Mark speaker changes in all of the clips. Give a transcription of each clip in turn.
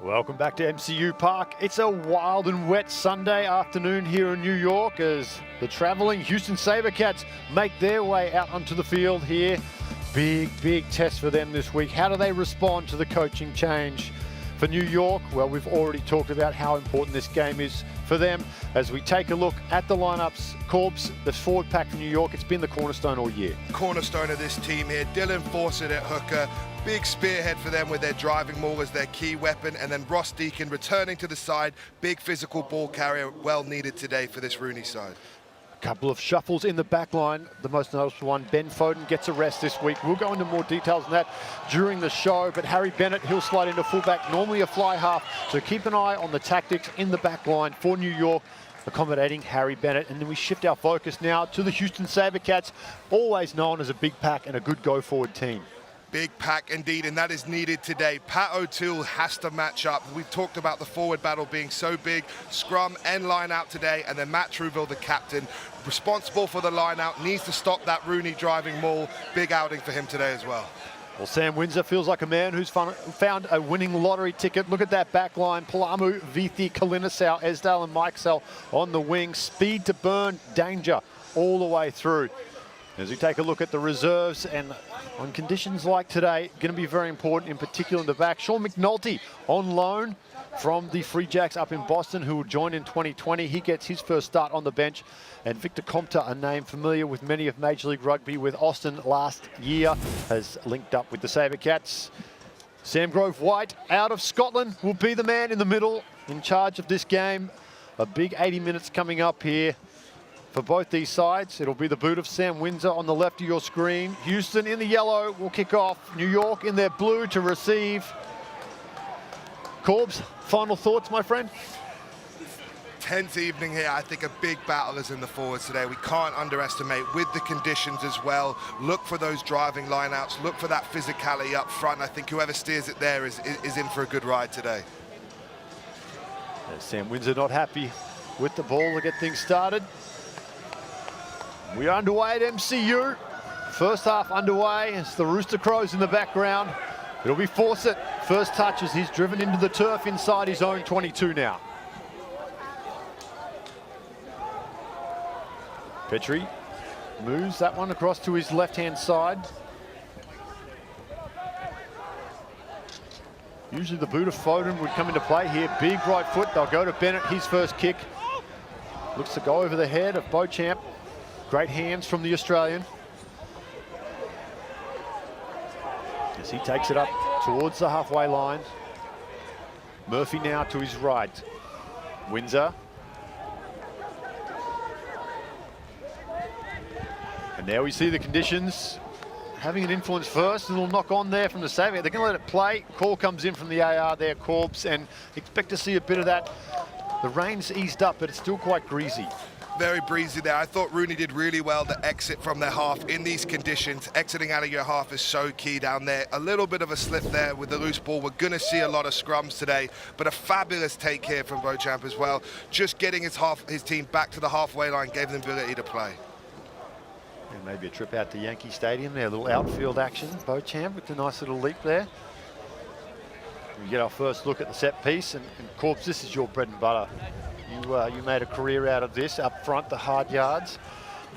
Speaker 1: Welcome back to MCU Park. It's a wild and wet Sunday afternoon here in New York as the traveling Houston SaberCats make their way out onto the field here. Big test for them this week. How do they respond to the coaching change for New York? Well, we've already talked about how important this game is for them. As we take a look at the lineups, Corbs, the forward pack for New York, it's been the cornerstone all year.
Speaker 2: Cornerstone of this team here. Dylan Fawcett at hooker. Big spearhead for them with their driving maul as their key weapon. And then Ross Deacon returning to the side. Big physical ball carrier, well needed today for this RUNY side.
Speaker 1: Couple of shuffles in the back line. The most noticeable one, Ben Foden gets a rest this week. We'll go into more details on that during the show, but Harry Bennett, he'll slide into fullback, normally a fly half, so keep an eye on the tactics in the back line for New York, accommodating Harry Bennett. And then we shift our focus now to the Houston SaberCats, always known as a big pack and a good go-forward team.
Speaker 2: Big pack indeed, and that is needed today. Pat O'Toole has to match up. We've talked about the forward battle being so big. Scrum and line out today, and then Matt Truville, the captain, responsible for the line out, needs to stop that RUNY driving maul. Big outing for him today as well.
Speaker 1: Well, Sam Windsor feels like a man who's found a winning lottery ticket. Look at that back line. Palamu, Vithi, Kalinisau, Esdale and Mikesell on the wing. Speed to burn, danger all the way through. As we take a look at the reserves, and on conditions like today, going to be very important, in particular in the back. Sean McNulty on loan from the Free Jacks up in Boston, who will join in 2020. He gets his first start on the bench. And Victor Compter, a name familiar with many of Major League Rugby with Austin last year, has linked up with the SaberCats. Sam Grove-White out of Scotland will be the man in the middle in charge of this game. A big 80 minutes coming up here for both these sides. It'll be the boot of Sam Windsor on the left of your screen. Houston in the yellow will kick off. New York in their blue to receive. Corbs, final thoughts, my friend?
Speaker 2: Tense evening here. I think a big battle is in the forwards today. We can't underestimate with the conditions as well. Look for those driving lineouts. Look for that physicality up front. I think whoever steers it there is in for a good ride today.
Speaker 1: Sam Windsor not happy with the ball to get things started. We are underway at MCU. First half underway as the Rooster Crows in the background. It'll be Fawcett. First touch as he's driven into the turf inside his own 22 now. Petrie moves that one across to his left-hand side. Usually the boot of Foden would come into play here. Big right foot. They'll go to Bennett, his first kick. Looks to go over the head of Beauchamp. Great hands from the Australian. As he takes it up towards the halfway line. Murphy now to his right. Windsor. And now we see the conditions having an influence first. A little knock on there from the Saber. They're going to let it play. Call comes in from the AR there, Corbs, and expect to see a bit of that. The rain's eased up, but it's still quite greasy.
Speaker 2: Very breezy there. I thought RUNY did really well to exit from their half in these conditions. Exiting out of your half is so key down there. A little bit of a slip there with the loose ball. We're going to see a lot of scrums today, but a fabulous take here from Beauchamp as well. Just getting his team back to the halfway line gave them the ability to play.
Speaker 1: And maybe a trip out to Yankee Stadium there, a little outfield action. Beauchamp with a nice little leap there. We get our first look at the set piece, and Corbs, this is your bread and butter. You made a career out of this up front, the hard yards.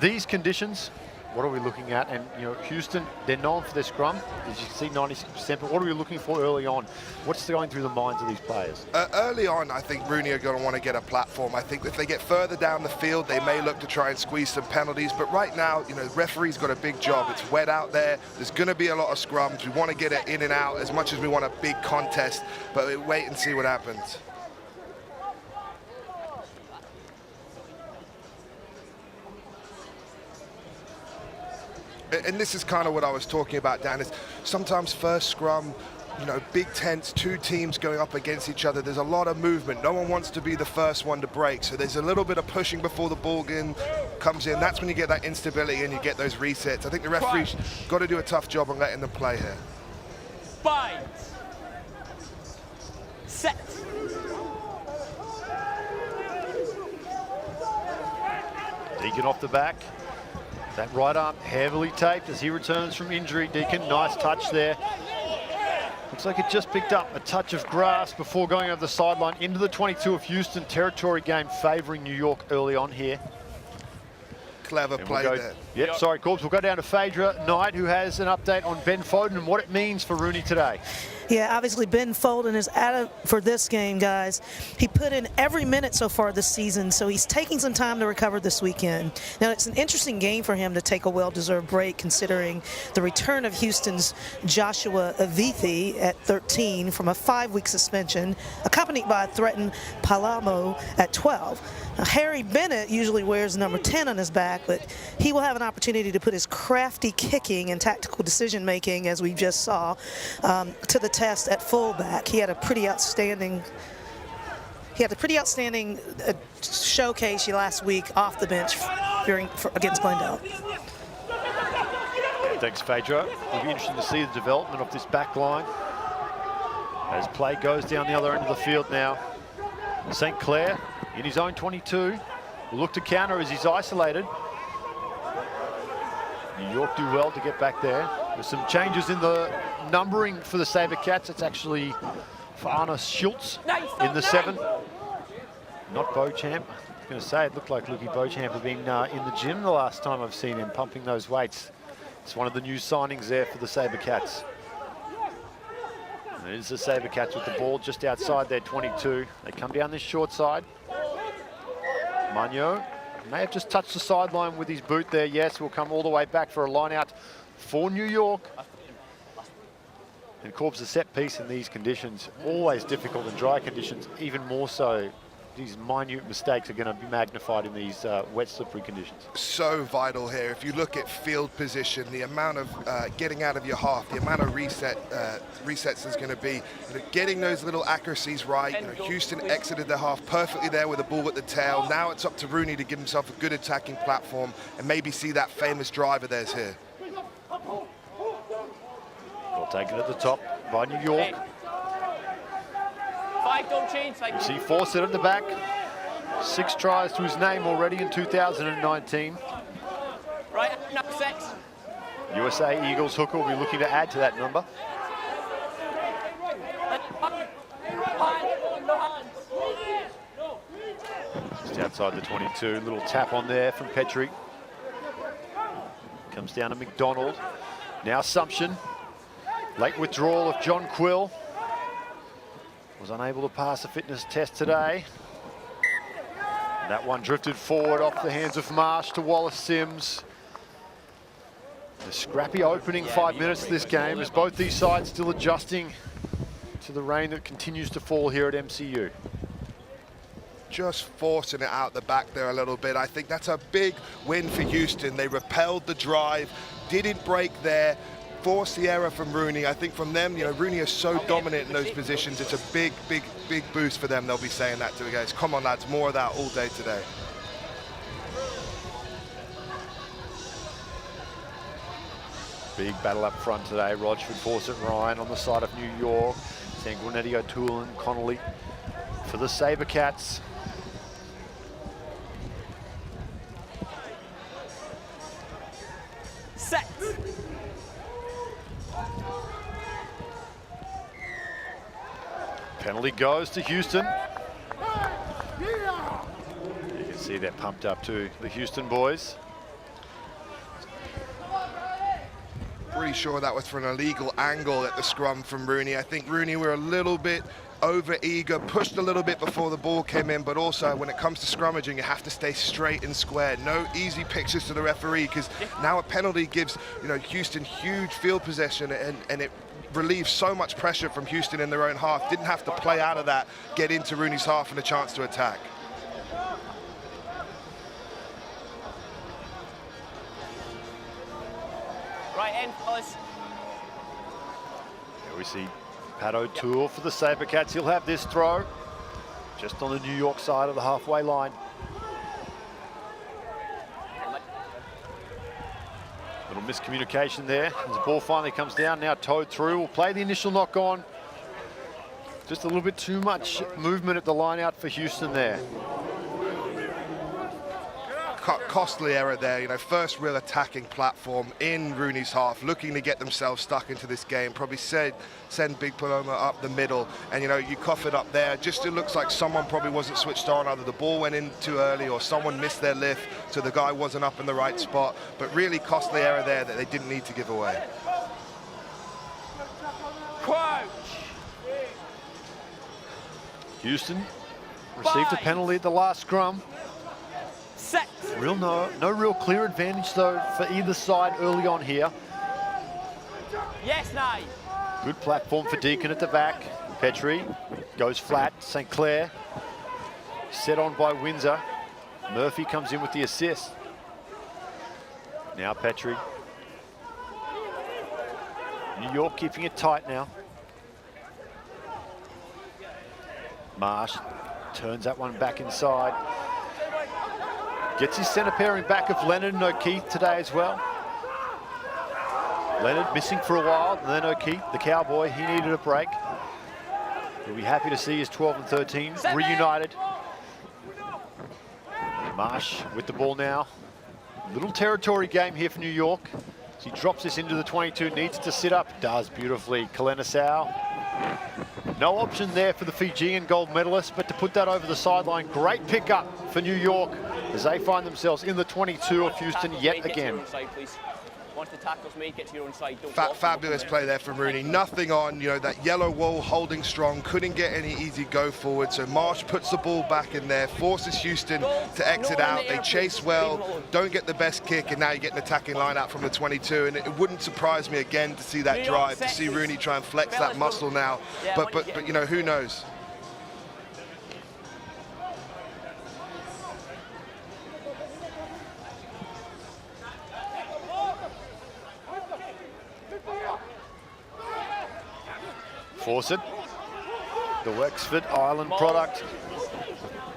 Speaker 1: These conditions, what are we looking at? And you know, Houston, they're known for their scrum. As you can see, 96%. But what are we looking for early on? What's going through the minds of these players?
Speaker 2: Early on, I think RUNY are going to want to get a platform. I think if they get further down the field, they may look to try and squeeze some penalties. But right now, you know, the referee's got a big job. It's wet out there. There's going to be a lot of scrums. We want to get it in and out as much as we want a big contest. But we wait and see what happens. And this is kind of what I was talking about, Dan, is sometimes first scrum, you know, big tents, two teams going up against each other. There's a lot of movement. No one wants to be the first one to break. So there's a little bit of pushing before the ball comes in. That's when you get that instability and you get those resets. I think the referee's got to do a tough job on letting them play here.
Speaker 3: 5. Set.
Speaker 1: Deacon off the back. That right arm heavily taped as he returns from injury. Deacon, nice touch there. Looks like it just picked up a touch of grass before going over the sideline into the 22 of Houston. Territory game favouring New York early on here.
Speaker 2: Clever play there.
Speaker 1: Yep, sorry, Corbs. We'll go down to Phaedra Knight, who has an update on Ben Foden and what it means for RUNY today.
Speaker 3: Yeah, obviously Ben Foden is out for this game, guys. He put in every minute so far this season, so he's taking some time to recover this weekend. Now, it's an interesting game for him to take a well-deserved break, considering the return of Houston's Joshua Avithi at 13 from a 5-week suspension, accompanied by a threatened Palamo at 12. Now, Harry Bennett usually wears number 10 on his back, but he will have an opportunity to put his crafty kicking and tactical decision-making, as we just saw, to the test at fullback. He had a pretty outstanding showcase last week off the bench against Glendale.
Speaker 1: Thanks, Phaedra. It'll be interesting to see the development of this back line as play goes down the other end of the field now. St. Clair in his own 22 will look to counter as he's isolated. New York do well to get back there. There's some changes in the numbering for the SaberCats. It's actually for Arna Schultz in the 7. Not Beauchamp. I was going to say, it looked like Lucky Beauchamp had been in the gym the last time I've seen him pumping those weights. It's one of the new signings there for the SaberCats. And it is the SaberCats with the ball just outside their 22. They come down this short side. Magno may have just touched the sideline with his boot there. Yes, we'll come all the way back for a line out for New York. And Corbs, a set piece in these conditions, always difficult in dry conditions, even more so. These minute mistakes are going to be magnified in these wet, slippery conditions. So
Speaker 2: vital here. If you look at field position, the amount of getting out of your half, the amount of resets is going to be, getting those little accuracies right. Houston exited the half perfectly there with the ball at the tail. Now it's up to RUNY to give himself a good attacking platform and maybe see that famous drive of theirs here.
Speaker 1: Well taken at the top by New York.
Speaker 4: Don't change.
Speaker 1: You see Fawcett at the back. 6 tries to his name already in 2019.
Speaker 4: Right, number 6.
Speaker 1: USA Eagles hooker will be looking to add to that number. Just outside the 22, little tap on there from Petrie. Comes down to McDonald. Now Sumption. Late withdrawal of John Quill. Was unable to pass a fitness test today. And that one drifted forward off the hands of Marsh to Wallace Sims. A scrappy opening 5 minutes of this game as both these sides still adjusting to the rain that continues to fall here at MCU.
Speaker 2: Just forcing it out the back there a little bit. I think that's a big win for Houston. They repelled the drive, didn't break there, forced the error from RUNY. I think from them, RUNY is so dominant in those positions. It's a big, big, big boost for them. They'll be saying that to the guys. Come on, lads, more of that all day today.
Speaker 1: Big battle up front today. Rochford, Fawcett, Ryan on the side of New York. Sanguinetti, O'Toole and Connolly for the SaberCats.
Speaker 4: Set.
Speaker 1: Penalty goes to Houston. You can see they're pumped up to the Houston boys.
Speaker 2: Pretty sure that was for an illegal angle at the scrum from RUNY. I think RUNY were a little bit over-eager, pushed a little bit before the ball came in, but also when it comes to scrummaging, you have to stay straight and square. No easy pictures to the referee, because now a penalty gives Houston huge field possession, and it relieves so much pressure from Houston in their own half. Didn't have to play out of that, get into RUNY's half and a chance to attack.
Speaker 4: Right end, fellas.
Speaker 1: Here we see Pat O'Toole for the SaberCats. He'll have this throw just on the New York side of the halfway line. Little miscommunication there as the ball finally comes down, now towed through. We'll play the initial knock on. Just a little bit too much movement at the line out for Houston there.
Speaker 2: costly error there. You know, first real attacking platform in RUNY's half, looking to get themselves stuck into this game. Probably send Big Paloma up the middle, and you know, you cough it up there. Just it looks like someone probably wasn't switched on. Either the ball went in too early, or someone missed their lift, so the guy wasn't up in the right spot. But really costly error there that they didn't need to give away.
Speaker 1: Houston received a penalty at the last scrum. No real clear advantage though for either side early on here.
Speaker 4: Yes, Nye.
Speaker 1: Good platform for Deacon at the back. Petrie goes flat. St. Clair set on by Windsor. Murphy comes in with the assist. Now Petrie. New York keeping it tight now. Marsh turns that one back inside. Gets his centre pairing back of Leonard and O'Keefe today as well. Leonard missing for a while, and then O'Keefe, the cowboy, he needed a break. We'll be happy to see his 12 and 13 reunited. Marsh with the ball now. Little territory game here for New York. As he drops this into the 22, needs to sit up. Does beautifully. Kalenasau. No option there for the Fijian gold medalist, but to put that over the sideline, great pickup for New York as they find themselves in the 22 of Houston yet again.
Speaker 4: Once the tackle's made, get to your own side.
Speaker 2: Fabulous play there from RUNY. Nothing on, you know, that yellow wall holding strong, couldn't get any easy go forward. So Marsh puts the ball back in there, forces Houston to exit out. They chase well, don't get the best kick, and now you get an attacking line out from the 22. And it wouldn't surprise me again to see that drive, to see RUNY try and flex that muscle now. But you know, who knows?
Speaker 1: Fawcett, the Wexford Island product.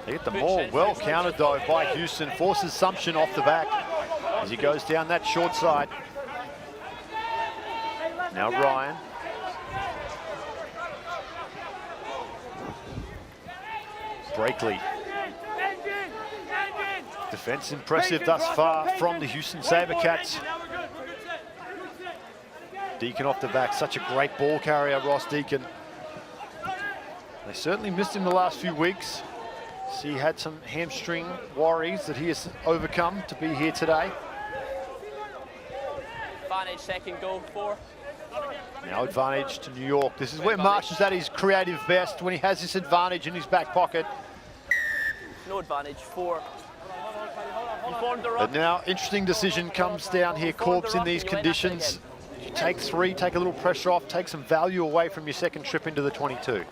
Speaker 1: They get the maul well countered though by Houston. Forces Sumption off the back as he goes down that short side. Now Ryan. Brakely. Defense impressive thus far from the Houston SaberCats. Deacon off the back, such a great ball carrier, Ross Deacon. They certainly missed him the last few weeks. See, he had some hamstring worries that he has overcome to be here today.
Speaker 4: Advantage, second goal, 4.
Speaker 1: Now advantage to New York. This is where Marsh is at his creative best, when he has this advantage in his back pocket.
Speaker 4: No advantage, 4.
Speaker 1: But now, interesting decision comes down here, Corpse, in these conditions. You take 3, take a little pressure off, take some value away from your second trip into the 22.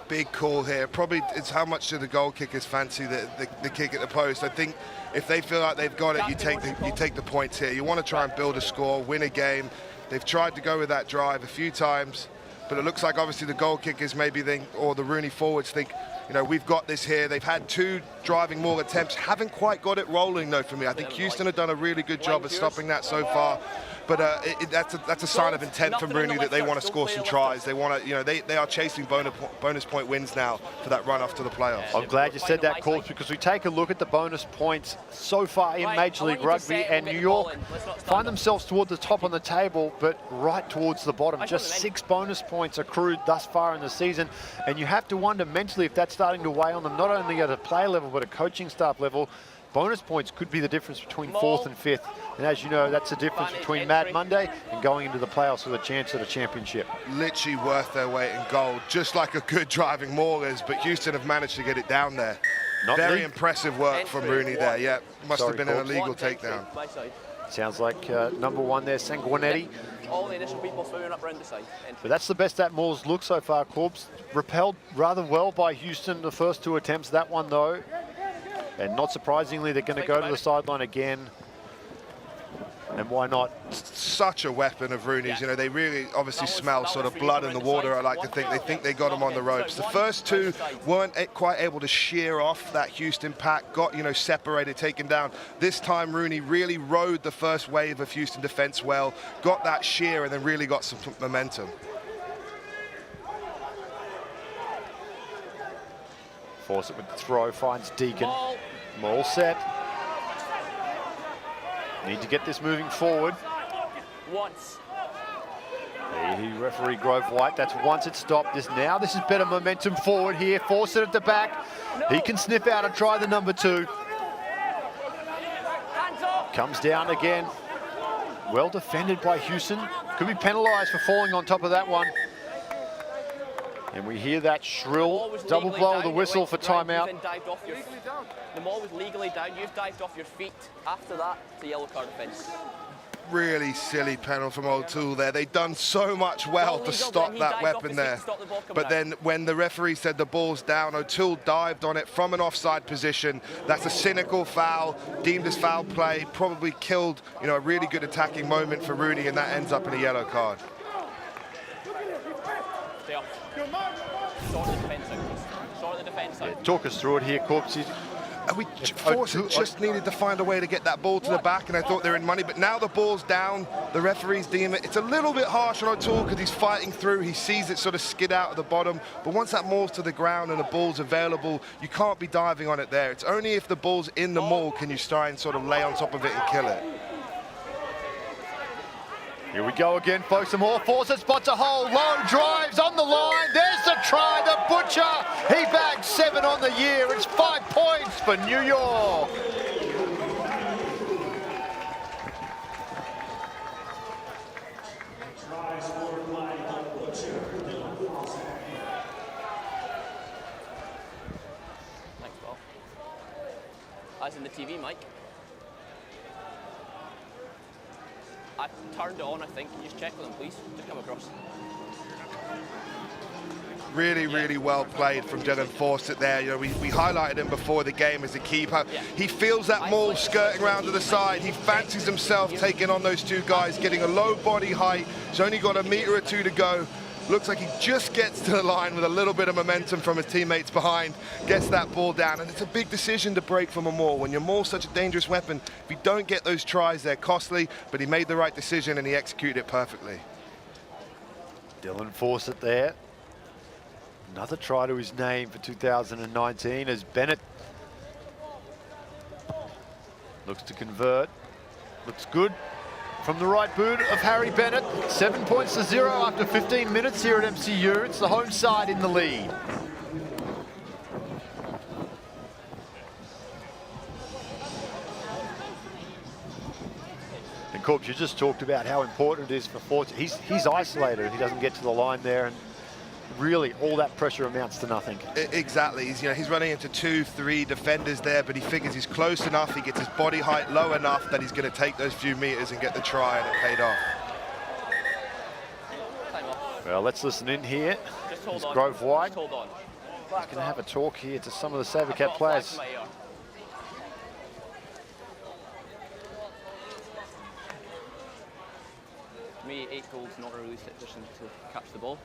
Speaker 2: Big call here. Probably it's how much do the goal kickers fancy the kick at the post. I think if they feel like they've got it, you take the points here. You want to try and build a score, win a game. They've tried to go with that drive a few times, but it looks like obviously the goal kickers maybe think, or the RUNY forwards think, you know, we've got this here. They've had 2 driving maul attempts, haven't quite got it rolling though for me. I think Houston have done a really good job of stopping that so far. But that's a sign of intent from RUNY that they want to score some tries. They want to, you know, they are chasing bonus point wins now for that run off to the playoffs.
Speaker 1: I'm glad you said that, Corpse, because we take a look at the bonus points so far in Major League Rugby, and New York find themselves toward the top on the table, but right towards the bottom. Just 6 bonus points accrued thus far in the season, and you have to wonder mentally if that's starting to weigh on them, not only at a player level, but a coaching staff level. Bonus points could be the difference between 4th and 5th. And as you know, that's the difference between Mad Monday and going into the playoffs with a chance at a championship.
Speaker 2: Literally worth their weight in gold, just like a good driving maul is, but Houston have managed to get it down there. Very impressive work from RUNY there. Yeah, must have been an illegal takedown.
Speaker 1: Sounds like number 1 there, Sanguinetti.
Speaker 4: All the initial people throwing up around the side.
Speaker 1: But that's the best that Maul's looked so far, Corpse. Repelled rather well by Houston the first 2 attempts. That one, though, and not surprisingly, they're going to go to the sideline again. And why not?
Speaker 2: Such a weapon of RUNY's. You know, they really obviously smell sort of blood in the water, I like to think. They think they got him on the ropes. The first 2 weren't quite able to shear off that Houston pack, got, you know, separated, taken down. This time, RUNY really rode the first wave of Houston defense well, got that shear, and then really got some momentum.
Speaker 1: Fawcett with the throw, finds Deacon. Maul set. Need to get this moving forward.
Speaker 4: Once.
Speaker 1: He referee Grove White. That's once it stopped. This is better momentum forward here. Force it at the back. He can sniff out and try the number 2. Comes down again. Well defended by Houston. Could be penalised for falling on top of that one. And we hear that shrill double blow of the whistle for timeout.
Speaker 4: The ball was legally down. You've dived off your feet. After that, it's a yellow card offence.
Speaker 2: Really silly penalty from O'Toole there. They've done so much well to stop that weapon there. But then when the referee said the ball's down, O'Toole dived on it from an offside position. That's a cynical foul, deemed as foul play, probably killed, you know, a really good attacking moment for RUNY, and that ends up in a yellow card.
Speaker 4: Stay off. Sort the defence out, please. Sort the defence out.
Speaker 1: Yeah, talk us through it here, Corpse.
Speaker 2: Fawcett just needed to find a way to get that ball to the back, and I thought they were in money, but now the ball's down, the referees deem it. It's a little bit harsh on O'Toole because he's fighting through, he sees it sort of skid out of the bottom, but once that maul's to the ground and the ball's available, you can't be diving on it there. It's only if the ball's in the maul can you try and sort of lay on top of it and kill it.
Speaker 1: Here we go again, folks. Some more. Fawcett spots a hole. Low drives on the line. There's the try. The Butcher. He bagged 7 on the year. It's 5 points for New York.
Speaker 4: Thanks, Bob. As in the TV, Mike. I turned it on, I think. Can you just check with them, please? Just come across.
Speaker 2: Really, really well played from Dylan Fawcett there. You know, we highlighted him before the game as a keeper.
Speaker 4: Yeah.
Speaker 2: He feels that maul skirting around to the side. He fancies himself taking on those 2 guys, getting a low body height. He's only got a metre or 2 to go. Looks like he just gets to the line with a little bit of momentum from his teammates behind, gets that ball down, and it's a big decision to break from a maul. When your maul's such a dangerous weapon, if you don't get those tries, they're costly, but he made the right decision and he executed it perfectly.
Speaker 1: Dylan Fawcett there. Another try to his name for 2019 as Bennett looks to convert. Looks good. From the right boot of Harry Bennett, 7 points to 0 after 15 minutes here at MCU. It's the home side in the lead. And Corpse, you just talked about how important it is for Fawcett. He's isolated. He doesn't get to the line there, and really all that pressure amounts to nothing.
Speaker 2: Exactly. He's running into 2, 3 defenders there, but he figures he's close enough, he gets his body height low enough that he's going to take those few meters and get the try, and it paid off.
Speaker 1: Well, let's listen in here.
Speaker 4: Just hold on.
Speaker 1: Grove White.
Speaker 4: Just hold on.
Speaker 1: He's going to have a talk here to some of the SaberCat players.
Speaker 4: To me, 8 goals, not a really sufficient to catch the ball.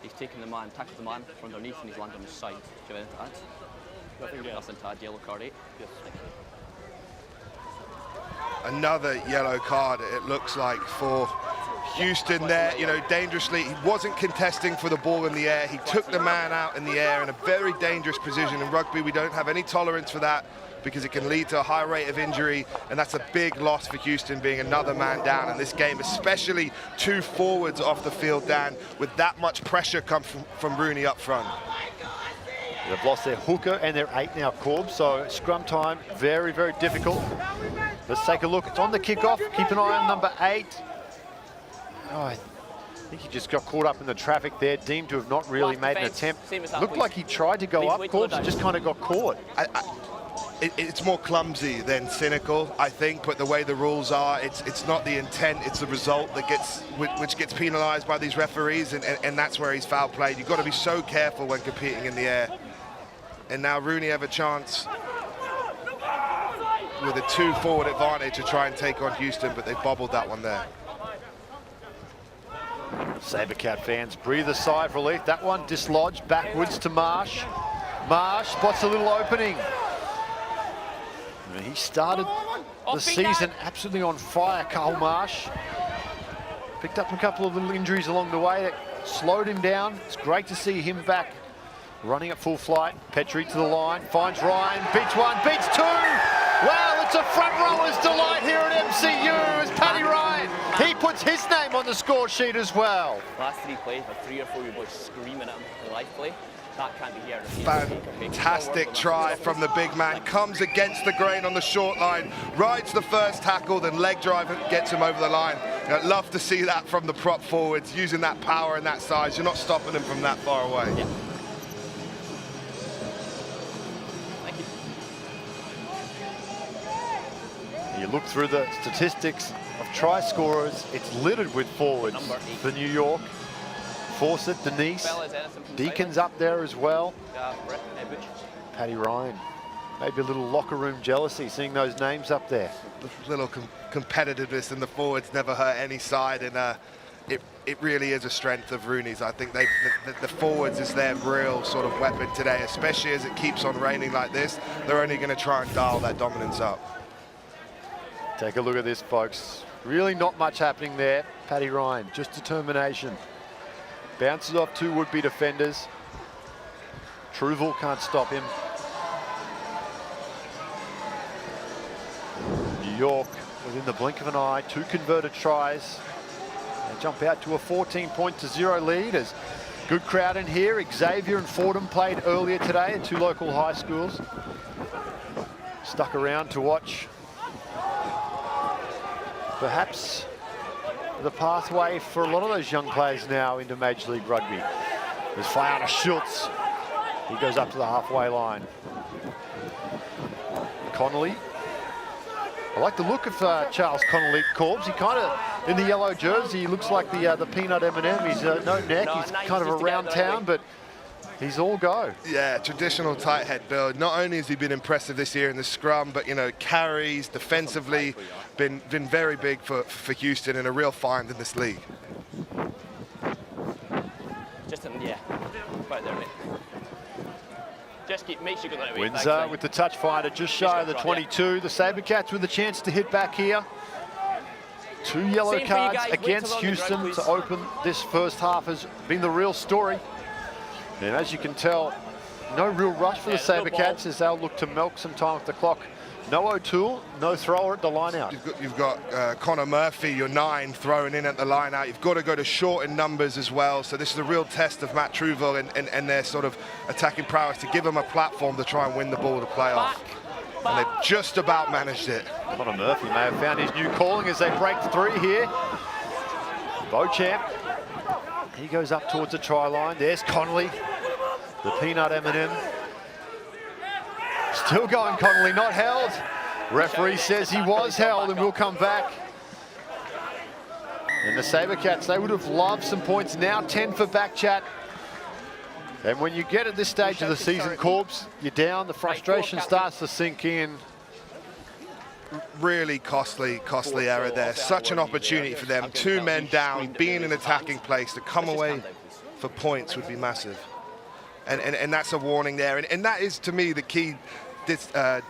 Speaker 4: He's taken the man, tackled the man from underneath, and he's landed on his side. Do you have anything to add? Nothing to add. Yellow card 8. Yes.
Speaker 2: Another yellow card, it looks like, for Houston there. You know, dangerously, he wasn't contesting for the ball in the air. He took the man out in the air in a very dangerous position. In rugby, we don't have any tolerance for that, because it can lead to a high rate of injury, and that's a big loss for Houston, being another man down in this game, especially 2 forwards off the field, Dan, with that much pressure come from RUNY up front.
Speaker 1: They've lost their hooker and their 8 now, Corb, so scrum time, very, very difficult. Let's take a look. It's on the kickoff. Keep an eye on number 8. Oh, I think he just got caught up in the traffic there, deemed to have not really made an attempt. Looked like he tried to go up, Corb, just kind of got caught.
Speaker 2: It's more clumsy than cynical, I think, but the way the rules are, it's not the intent, it's the result that which gets penalized by these referees, and that's where he's foul played. You've got to be so careful when competing in the air. And now RUNY have a chance with a 2-forward advantage to try and take on Houston, but they bobbled that one there.
Speaker 1: SaberCat fans breathe a sigh of relief. That one dislodged backwards to Marsh. Marsh spots a little opening. He started the season absolutely on fire, Carl Marsh. Picked up a couple of little injuries along the way that slowed him down. It's great to see him back running at full flight. Petrie to the line, finds Ryan, beats 1, beats 2. Wow, it's a front rower's delight here at MCU as Paddy Ryan, he puts his name on the score sheet as well.
Speaker 4: Last 3 plays with 3 or 4 of you boys screaming at him in live play. That can't be here.
Speaker 2: Fantastic try from the big man. Comes against the grain on the short line. Rides the first tackle, then leg drive and gets him over the line. I'd love to see that from the prop forwards, using that power and that size. You're not stopping them from that far away.
Speaker 4: Yeah. Thank you.
Speaker 1: You look through the statistics of try scorers, it's littered with forwards for New York. Fawcett, Denise, Deacon's up there as well. Paddy Ryan, maybe a little locker room jealousy seeing those names up there.
Speaker 2: A little competitiveness in the forwards never hurt any side, and it really is a strength of RUNY's. I think the forwards is their real sort of weapon today, especially as it keeps on raining like this. They're only going to try and dial that dominance up.
Speaker 1: Take a look at this, folks. Really not much happening there. Paddy Ryan, just determination. Bounces off 2 would-be defenders. Truval can't stop him. New York, within the blink of an eye, 2 converted tries. They jump out to a 14-0 lead as good crowd in here. Xavier and Fordham played earlier today at 2 local high schools. Stuck around to watch perhaps the pathway for a lot of those young players now into Major League Rugby. There's Fayana Schultz. He goes up to the halfway line. Connolly. I like the look of Charles Connolly, Corbs. He kind of, in the yellow jersey, he looks like the peanut M&M. He's no neck, he's kind of around town, but he's all go.
Speaker 2: Yeah, traditional tight head build. Not only has he been impressive this year in the scrum, but, you know, carries, defensively, been very big for Houston and a real find in this league.
Speaker 4: Just yeah, right there, mate. Just make sure you go that way.
Speaker 1: Windsor with the touch finder just shy of the 22. The SaberCats with a chance to hit back here. 2 yellow cards against Houston to open this first half has been the real story. And as you can tell, no real rush for the SaberCats as they'll look to milk some time off the clock. No O'Toole, no thrower at the line out.
Speaker 2: You've got Connor Murphy, your 9, throwing in at the line out. You've got to go to short in numbers as well. So this is a real test of Matt Truval and their sort of attacking prowess to give them a platform to try and win the ball to play off. And they've just about managed it.
Speaker 1: Connor Murphy may have found his new calling as they break 3 here. Beauchamp, he goes up towards the try line. There's Connolly, the peanut M&M. Still going, Connolly, not held. Referee says he was held and will come back. And the SaberCats, they would have loved some points. Now 10 for Backchat. And when you get at this stage of the season, Corbs, you're down, the frustration starts to sink in.
Speaker 2: Really costly error there. Such an opportunity for them. 2 men down, being in attacking place, to come away for points would be massive. And that's a warning there. And that is, to me, the key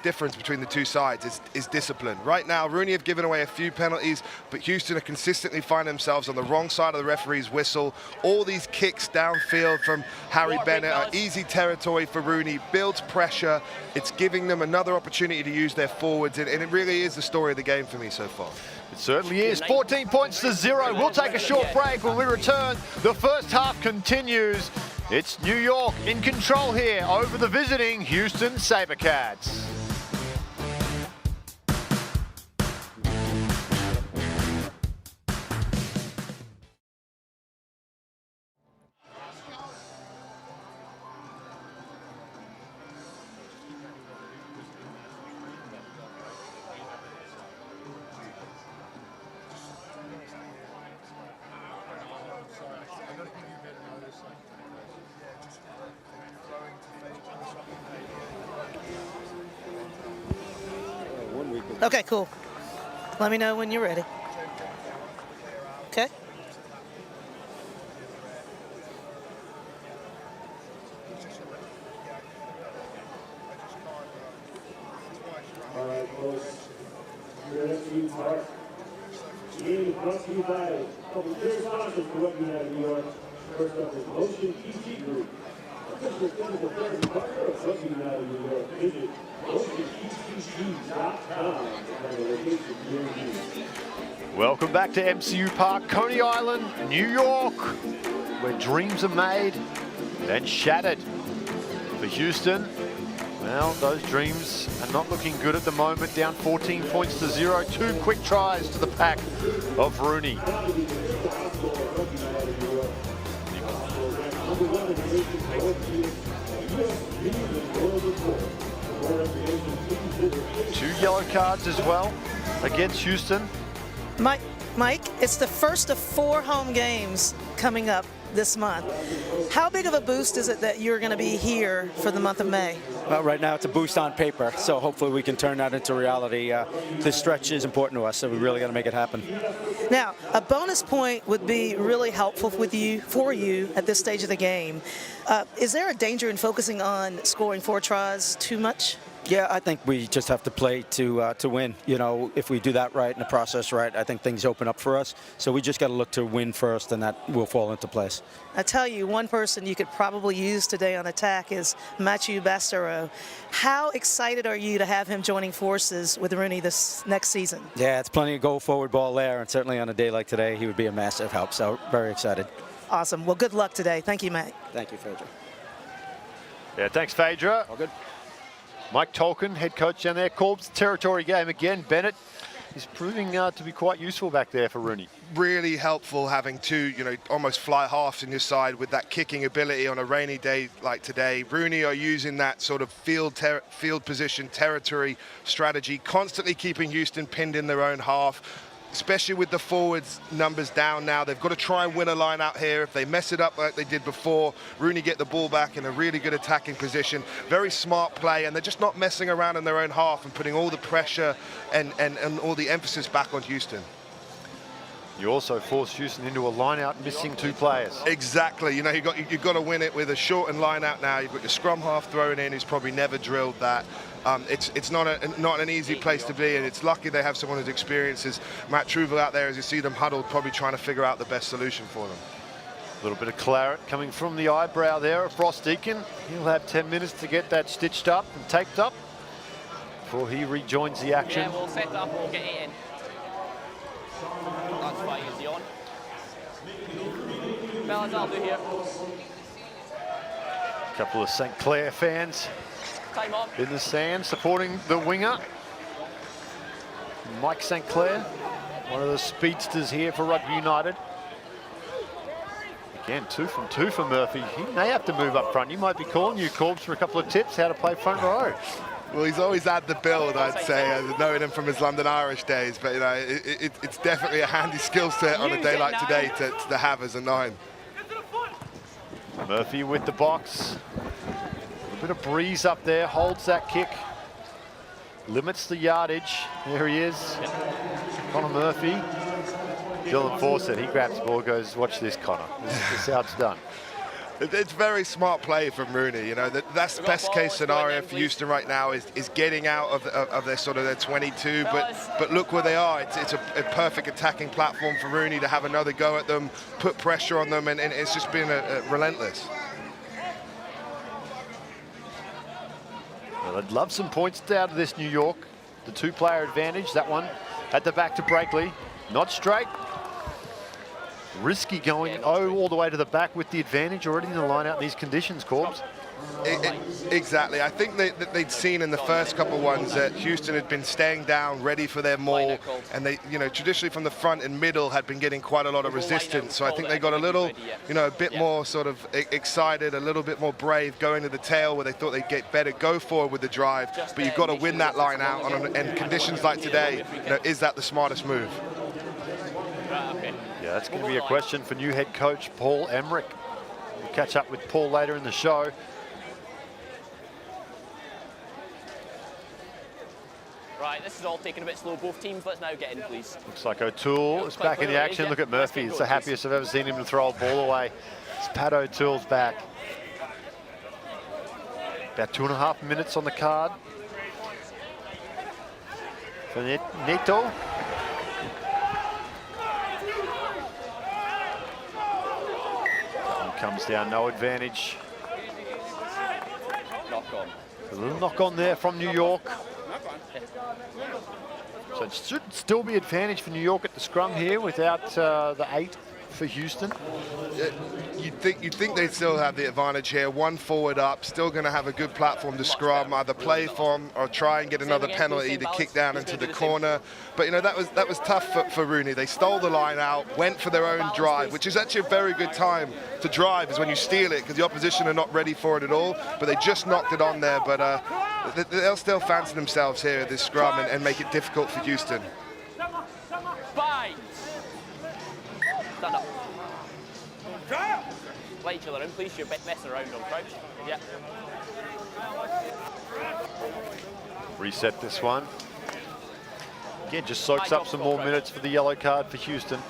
Speaker 2: difference between the 2 sides is discipline. Right now, RUNY have given away a few penalties, but Houston are consistently finding themselves on the wrong side of the referee's whistle. All these kicks downfield from Harry Bennett are easy territory for RUNY, builds pressure. It's giving them another opportunity to use their forwards, and it really is the story of the game for me so far.
Speaker 1: It certainly is. 14-0. We'll take a short break. When we return, the first half continues. It's New York in control here over the visiting Houston SaberCats.
Speaker 3: Okay, cool. Let me know when you're ready. Okay.
Speaker 5: All right, folks. Here at MCU Park. Game brought to you by a couple of sponsors for Rugby United New York. First up is Motion PT Group, a Official physical therapy partner of Rugby United New York. Visit rugbyutt.com for the location near you.
Speaker 1: Welcome back to MCU Park, Coney Island, New York, where dreams are made and shattered. For Houston, well, those dreams are not looking good at the moment. Down 14 points to 0. 2 quick tries to the pack of RUNY. 2 yellow cards as well against Houston.
Speaker 3: Mike, it's the first of 4 home games coming up this month. How big of a boost is it that you're going to be here for the month of May?
Speaker 6: Well, right now it's a boost on paper, so hopefully we can turn that into reality. This stretch is important to us, so we really got to make it happen.
Speaker 3: Now, a bonus point would be really helpful for you at this stage of the game. Is there a danger in focusing on scoring 4 tries too much?
Speaker 6: Yeah, I think we just have to play to win. You know, if we do that right and the process right, I think things open up for us. So we just got to look to win first, and that will fall into place.
Speaker 3: I tell you, one person you could probably use today on attack is Mathieu Bastereau. How excited are you to have him joining forces with RUNY this next season?
Speaker 6: Yeah, it's plenty of go-forward ball there, and certainly on a day like today, he would be a massive help. So very excited.
Speaker 3: Awesome. Well, good luck today. Thank you, Mike.
Speaker 6: Thank you, Phaedra.
Speaker 1: Yeah, thanks, Phaedra.
Speaker 6: All good.
Speaker 1: Mike Tolkien, head coach down there, calls the territory game again. Bennett is proving to be quite useful back there for RUNY.
Speaker 2: Really helpful having 2, almost fly halves in your side with that kicking ability on a rainy day like today. RUNY are using that sort of field position territory strategy, constantly keeping Houston pinned in their own half. Especially with the forwards numbers down now. They've got to try and win a line out here. If they mess it up like they did before, RUNY get the ball back in a really good attacking position. Very smart play, and they're just not messing around in their own half and putting all the pressure and all the emphasis back on Houston.
Speaker 1: You also forced Houston into a line-out, missing 2 players.
Speaker 2: Exactly. You've got to win it with a shortened line-out now. You've got your scrum half thrown in, who's probably never drilled that. It's not an easy place to be, and it's lucky they have someone who's experienced as Matt Truvel out there as you see them huddled, probably trying to figure out the best solution for them.
Speaker 1: A little bit of claret coming from the eyebrow there of Ross Deacon. He'll have 10 minutes to get that stitched up and taped up before he rejoins the action.
Speaker 4: Yeah, we'll set it up and we'll get it in. That's fine, is he on? Fellas, I'll do here.
Speaker 1: A couple of St. Clair fans
Speaker 4: Time on.
Speaker 1: in the stand supporting the winger. Mike St. Clair, one of the speedsters here for Rugby United. Again, 2 from 2 for Murphy. He may have to move up front. You might be calling you, Corbs, for a couple of tips how to play front row.
Speaker 2: Well, he's always had the build, I'd say, knowing him from his London Irish days. But, it's definitely a handy skill set on a day like today to have as a 9.
Speaker 1: Murphy with the box. A bit of breeze up there, holds that kick. Limits the yardage. There he is. Connor Murphy. Dylan Fawcett, he grabs the ball, goes, watch this, Connor. This is how it's done.
Speaker 2: It's very smart play from RUNY. That's the best case scenario for Houston right now is getting out of their sort of their 22. But look where they are. It's a perfect attacking platform for RUNY to have another go at them, put pressure on them, and it's just been relentless.
Speaker 1: Well, I'd love some points out of this New York. The 2-player advantage, that one at the back to Breakley. Not straight. Risky going all the way to the back with the advantage already in the line out in these conditions, Corbs.
Speaker 2: Exactly. I think they'd seen in the first couple ones that Houston had been staying down, ready for their maul, and they, traditionally from the front and middle had been getting quite a lot of resistance. So I think they got a little, a bit more sort of excited, a little bit more brave going to the tail where they thought they'd get better, go forward with the drive. But you've got to win that line out, and conditions like today, is that the smartest move?
Speaker 1: Yeah, that's going to be a question for new head coach Paul Emmerich. We'll catch up with Paul later in the show.
Speaker 4: Right, this is all taking a bit slow. Both teams, let's now get in, please.
Speaker 1: Looks like O'Toole is back in the action. Look at Murphy. It's the happiest I've ever seen him to throw a ball away. It's Pat O'Toole's back. About 2.5 minutes on the card. For Neto. Comes down, no advantage.
Speaker 4: knock on.
Speaker 1: A little knock on there from New York. So it should still be advantage for New York at the scrum here without the 8 for Houston.
Speaker 2: You'd think they'd still have the advantage here. One forward up, still going to have a good platform to scrum, either play from or try and get another penalty to kick down into the corner. But you know, that was tough for RUNY. They stole the line out, went for their own drive, which is actually a very good time to drive, is when you steal it, because the opposition are not ready for it at all. But they just knocked it on there. But they'll still fancy themselves here at this scrum and make it difficult for Houston.
Speaker 4: Bind. Stand up. Let each other in, please. You're messing around on crouch. Yeah.
Speaker 1: Reset this one. Again, just soaks up some more minutes for the yellow card for Houston.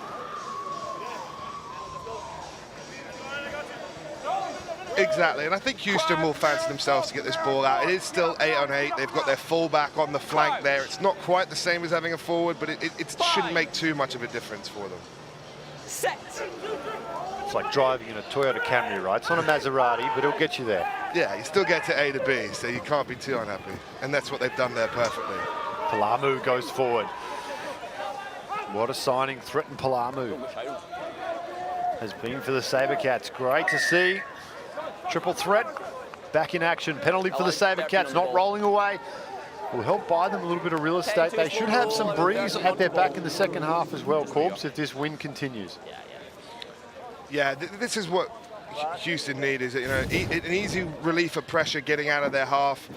Speaker 2: Exactly, and I think Houston will fancy themselves to get this ball out. It is still 8 on 8. They've got their fullback on the flank there. It's not quite the same as having a forward, but it shouldn't make too much of a difference for them.
Speaker 4: Set.
Speaker 1: It's like driving in a Toyota Camry, right? It's not a Maserati, but it'll get you there.
Speaker 2: Yeah, you still get to A to B, so you can't be too unhappy. And that's what they've done there perfectly.
Speaker 1: Palamu goes forward. What a signing Threaten Palamu has been for the SaberCats. Great to see. Triple threat back in action. Penalty for the SaberCats, not rolling away. Will help buy them a little bit of real estate. They should have some breeze at their back in the second half as well, Corbs, if this win continues.
Speaker 2: Yeah, this is what Houston need, is, you know, an easy relief of pressure getting out of their half.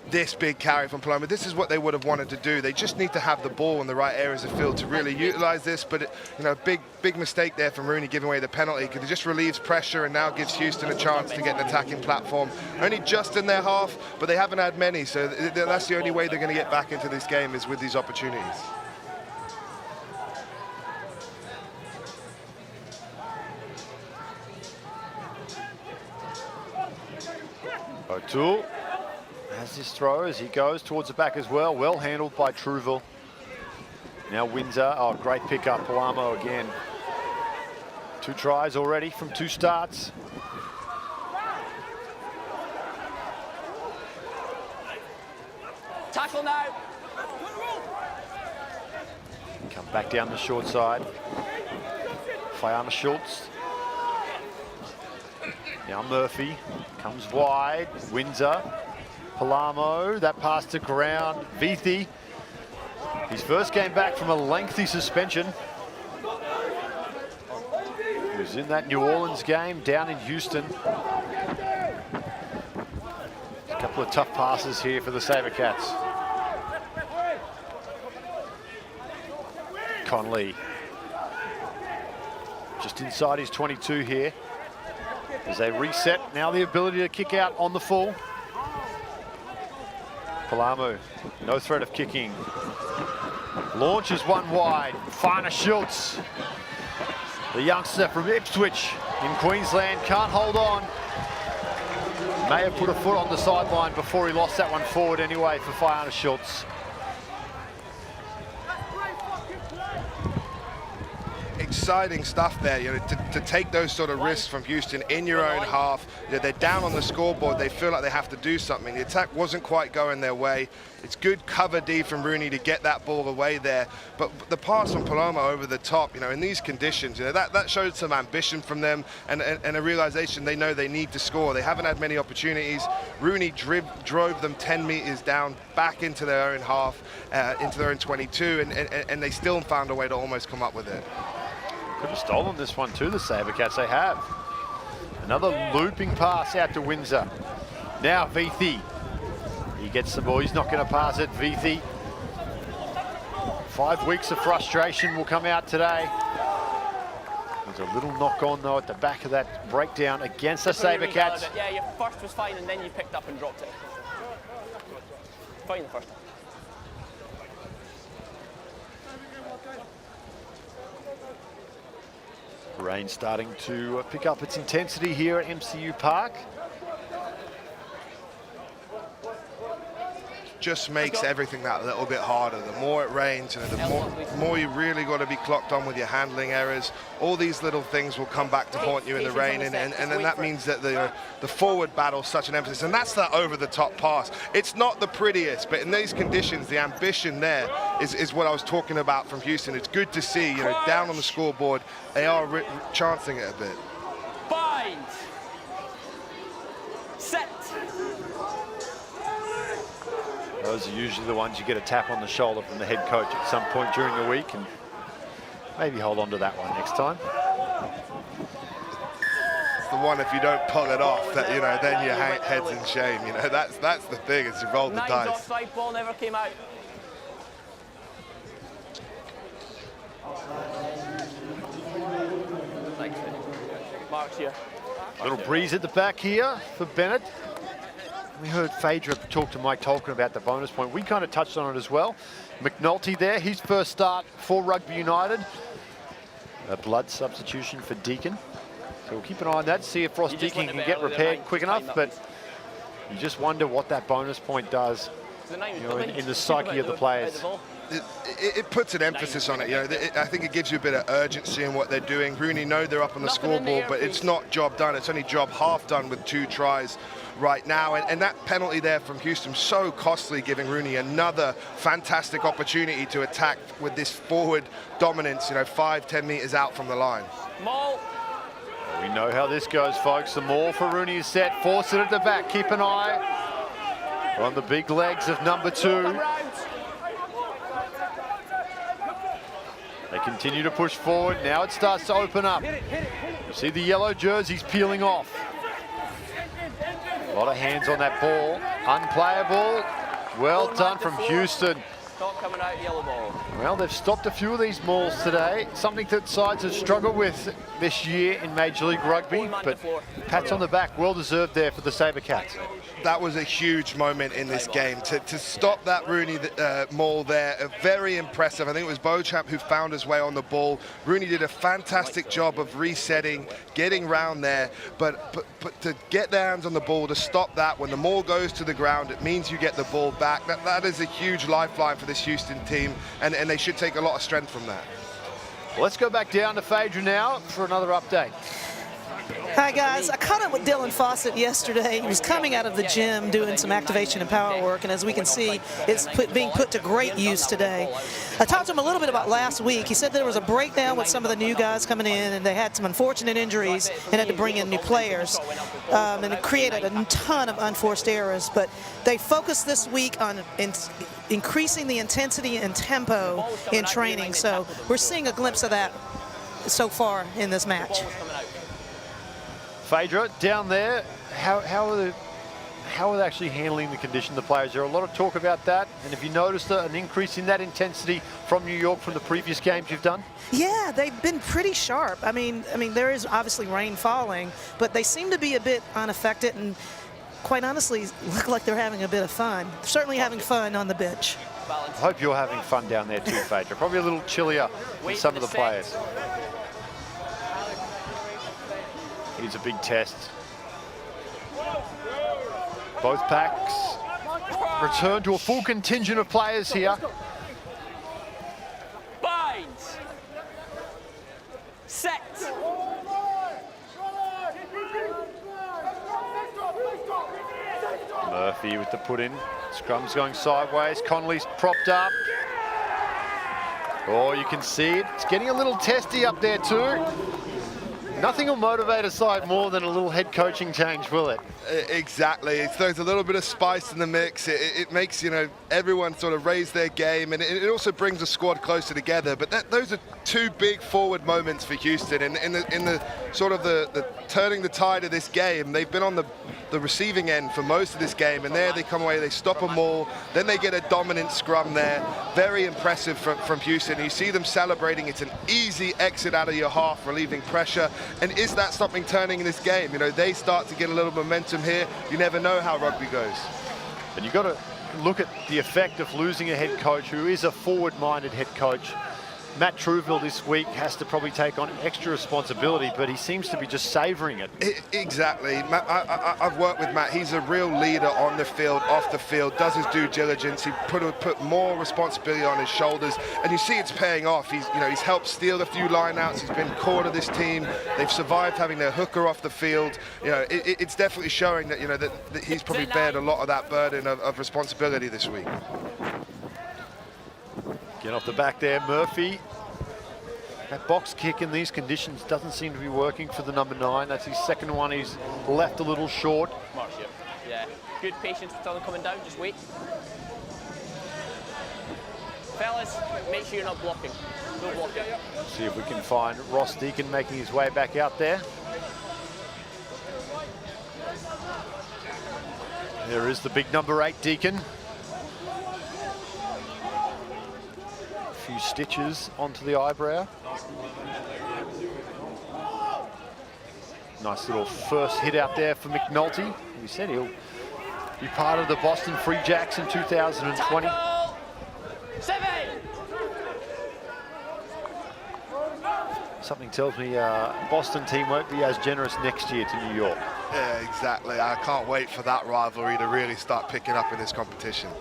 Speaker 2: This big carry from Paloma, this is what they would have wanted to do. They just need to have the ball in the right areas of field to really utilize this. But you know, big mistake there from RUNY giving away the penalty, because it just relieves pressure and now gives Houston a chance to get an attacking platform. Only just in their half, but they haven't had many, so that's the only way they're going to get back into this game, is with these opportunities.
Speaker 1: O'Toole has his throw as he goes towards the back as well. Well handled by Truville. Now Windsor, oh, great pickup. Palamo again. 2 tries already from 2 starts.
Speaker 4: Tackle now.
Speaker 1: Come back down the short side. Fiona Schultz. Now Murphy comes wide. Windsor. Palamo. That pass to ground. Vithi. His first game back from a lengthy suspension. He was in that New Orleans game down in Houston. A couple of tough passes here for the SaberCats. Conley. Just inside his 22 here. As they reset, now the ability to kick out on the full. Palamu, no threat of kicking. Launches one wide. Fiona Schultz, the youngster from Ipswich in Queensland, can't hold on. May have put a foot on the sideline before he lost that one forward anyway for Fiona Schultz.
Speaker 2: Exciting stuff there, you know, to take those sort of risks from Houston in your own half. You know, they're down on the scoreboard, they feel like they have to do something. The attack wasn't quite going their way. It's good cover D from RUNY to get that ball away there. But the pass from Paloma over the top, you know, in these conditions, you know, that showed some ambition from them and a realization they know they need to score. They haven't had many opportunities. RUNY drove them 10 meters down, back into their own half, into their own 22, and they still found a way to almost come up with it.
Speaker 1: Could have stolen this one too, the SaberCats. They have. Another looping pass out to Windsor. Now Vithi. He gets the ball. He's not going to pass it. Vithi. 5 weeks of frustration will come out today. There's a little knock on though at the back of that breakdown against the SaberCats.
Speaker 4: Yeah, your first was fine and then you picked up and dropped it. Fine the first time.
Speaker 1: Rain starting to pick up its intensity here at MCU Park.
Speaker 2: just makes everything that little bit harder. The more it rains, the more you really got to be clocked on with your handling errors. All these little things will come back to haunt you in the rain, and then that means that the forward battle is such an emphasis, and that's that over-the-top pass. It's not the prettiest, but in these conditions, the ambition there is what I was talking about from Houston. It's good to see, down on the scoreboard, they are chancing it a bit.
Speaker 4: Bind. Set.
Speaker 1: Those are usually the ones you get a tap on the shoulder from the head coach at some point during the week, and maybe hold on to that one next time.
Speaker 2: It's the one if you don't pull it off, that then your head's in shame. That's the thing. It's you roll the dice.
Speaker 4: Offside ball never came out. Mark's here.
Speaker 1: Little breeze at the back here for Bennett. We heard Phaedra talk to Mike Tolkien about the bonus point. We kind of touched on it as well. McNulty there, his first start for Rugby United. A blood substitution for Deacon. So we'll keep an eye on that, see if Ross Deacon can get repaired quick enough, but you just wonder what that bonus point does in the psyche of the players.
Speaker 2: It puts an emphasis on it. I think it gives you a bit of urgency in what they're doing. RUNY know they're up on the scoreboard, but it's not job done. It's only job half done with 2 tries right now. And that penalty there from Houston, so costly, giving RUNY another fantastic opportunity to attack with this forward dominance, 5-10 meters out from the line.
Speaker 4: Maul.
Speaker 1: We know how this goes, folks. The maul for RUNY is set. Force it at the back. Keep an eye on the big legs of number 2. They continue to push forward. Now it starts to open up. You see the yellow jerseys peeling off. A lot of hands on that ball. Unplayable. Well done from Houston.
Speaker 4: Stop coming out, yellow ball.
Speaker 1: Well, they've stopped a few of these mauls today. Something that sides have struggled with this year in Major League Rugby. But pats on the back, well deserved there for the SaberCats.
Speaker 2: That was a huge moment in this game. To stop that RUNY maul there, very impressive. I think it was Beauchamp who found his way on the ball. RUNY did a fantastic job of resetting, getting round there. But to get their hands on the ball, to stop that, when the maul goes to the ground, it means you get the ball back. That is a huge lifeline for this Houston team, and they should take a lot of strength from that.
Speaker 1: Well, let's go back down to Phaedra now for another update.
Speaker 3: Hi guys, I caught up with Dylan Fawcett yesterday. He was coming out of the gym doing some activation and power work, and as we can see, it's being put to great use today. I talked to him a little bit about last week. He said there was a breakdown with some of the new guys coming in, and they had some unfortunate injuries and had to bring in new players, and it created a ton of unforced errors. But they focused this week on increasing the intensity and tempo in training, so we're seeing a glimpse of that so far in this match.
Speaker 1: Phaedra, down there, how are they actually handling the condition of the players? There are a lot of talk about that, and have you noticed an increase in that intensity from New York from the previous games you've done?
Speaker 3: Yeah, they've been pretty sharp. I mean, there is obviously rain falling, but they seem to be a bit unaffected, and quite honestly, look like they're having a bit of fun. They're certainly having fun on the bench.
Speaker 1: I hope you're having fun down there too, Phaedra. Probably a little chillier than some of the players. Here's a big test. Both packs return to a full contingent of players here.
Speaker 4: Binds. Set.
Speaker 1: Murphy with the put in. Scrum's going sideways. Connolly's propped up. Oh, you can see it. It's getting a little testy up there too. Nothing will motivate a side more than a little head coaching change, will it?
Speaker 2: Exactly. It throws a little bit of spice in the mix. It makes, everyone sort of raise their game, and it also brings the squad closer together. But those are 2 big forward moments for Houston. And in the sort of the turning the tide of this game, they've been on the receiving end for most of this game, and there they come away, they stop them all, then they get a dominant scrum there. Very impressive from Houston. You see them celebrating. It's an easy exit out of your half, relieving pressure. And is that something turning in this game? They start to get a little momentum here. You never know how rugby goes.
Speaker 1: And you've got to look at the effect of losing a head coach who is a forward-minded head coach. Matt Truville this week has to probably take on extra responsibility, but he seems to be just savouring it.
Speaker 2: Exactly. Matt, I've worked with Matt. He's a real leader on the field, off the field, does his due diligence. He put more responsibility on his shoulders, and you see it's paying off. He's helped steal a few lineouts. He's been core to this team. They've survived having their hooker off the field. It's definitely showing that that he's probably bared a lot of that burden of responsibility this week.
Speaker 1: Get off the back there, Murphy. That box kick in these conditions doesn't seem to be working for the number 9. That's his second one. He's left a little short.
Speaker 4: Yeah, good patience with someone coming down, just wait. Fellas, make sure you're not blocking. No blocking.
Speaker 1: See if we can find Ross Deacon making his way back out there. There is the big number 8, Deacon. Few stitches onto the eyebrow. Nice little first hit out there for McNulty. We said he'll be part of the Boston Free Jacks in 2020. Something tells me Boston team won't be as generous next year to New York.
Speaker 2: Yeah, exactly. I can't wait for that rivalry to really start picking up in this competition.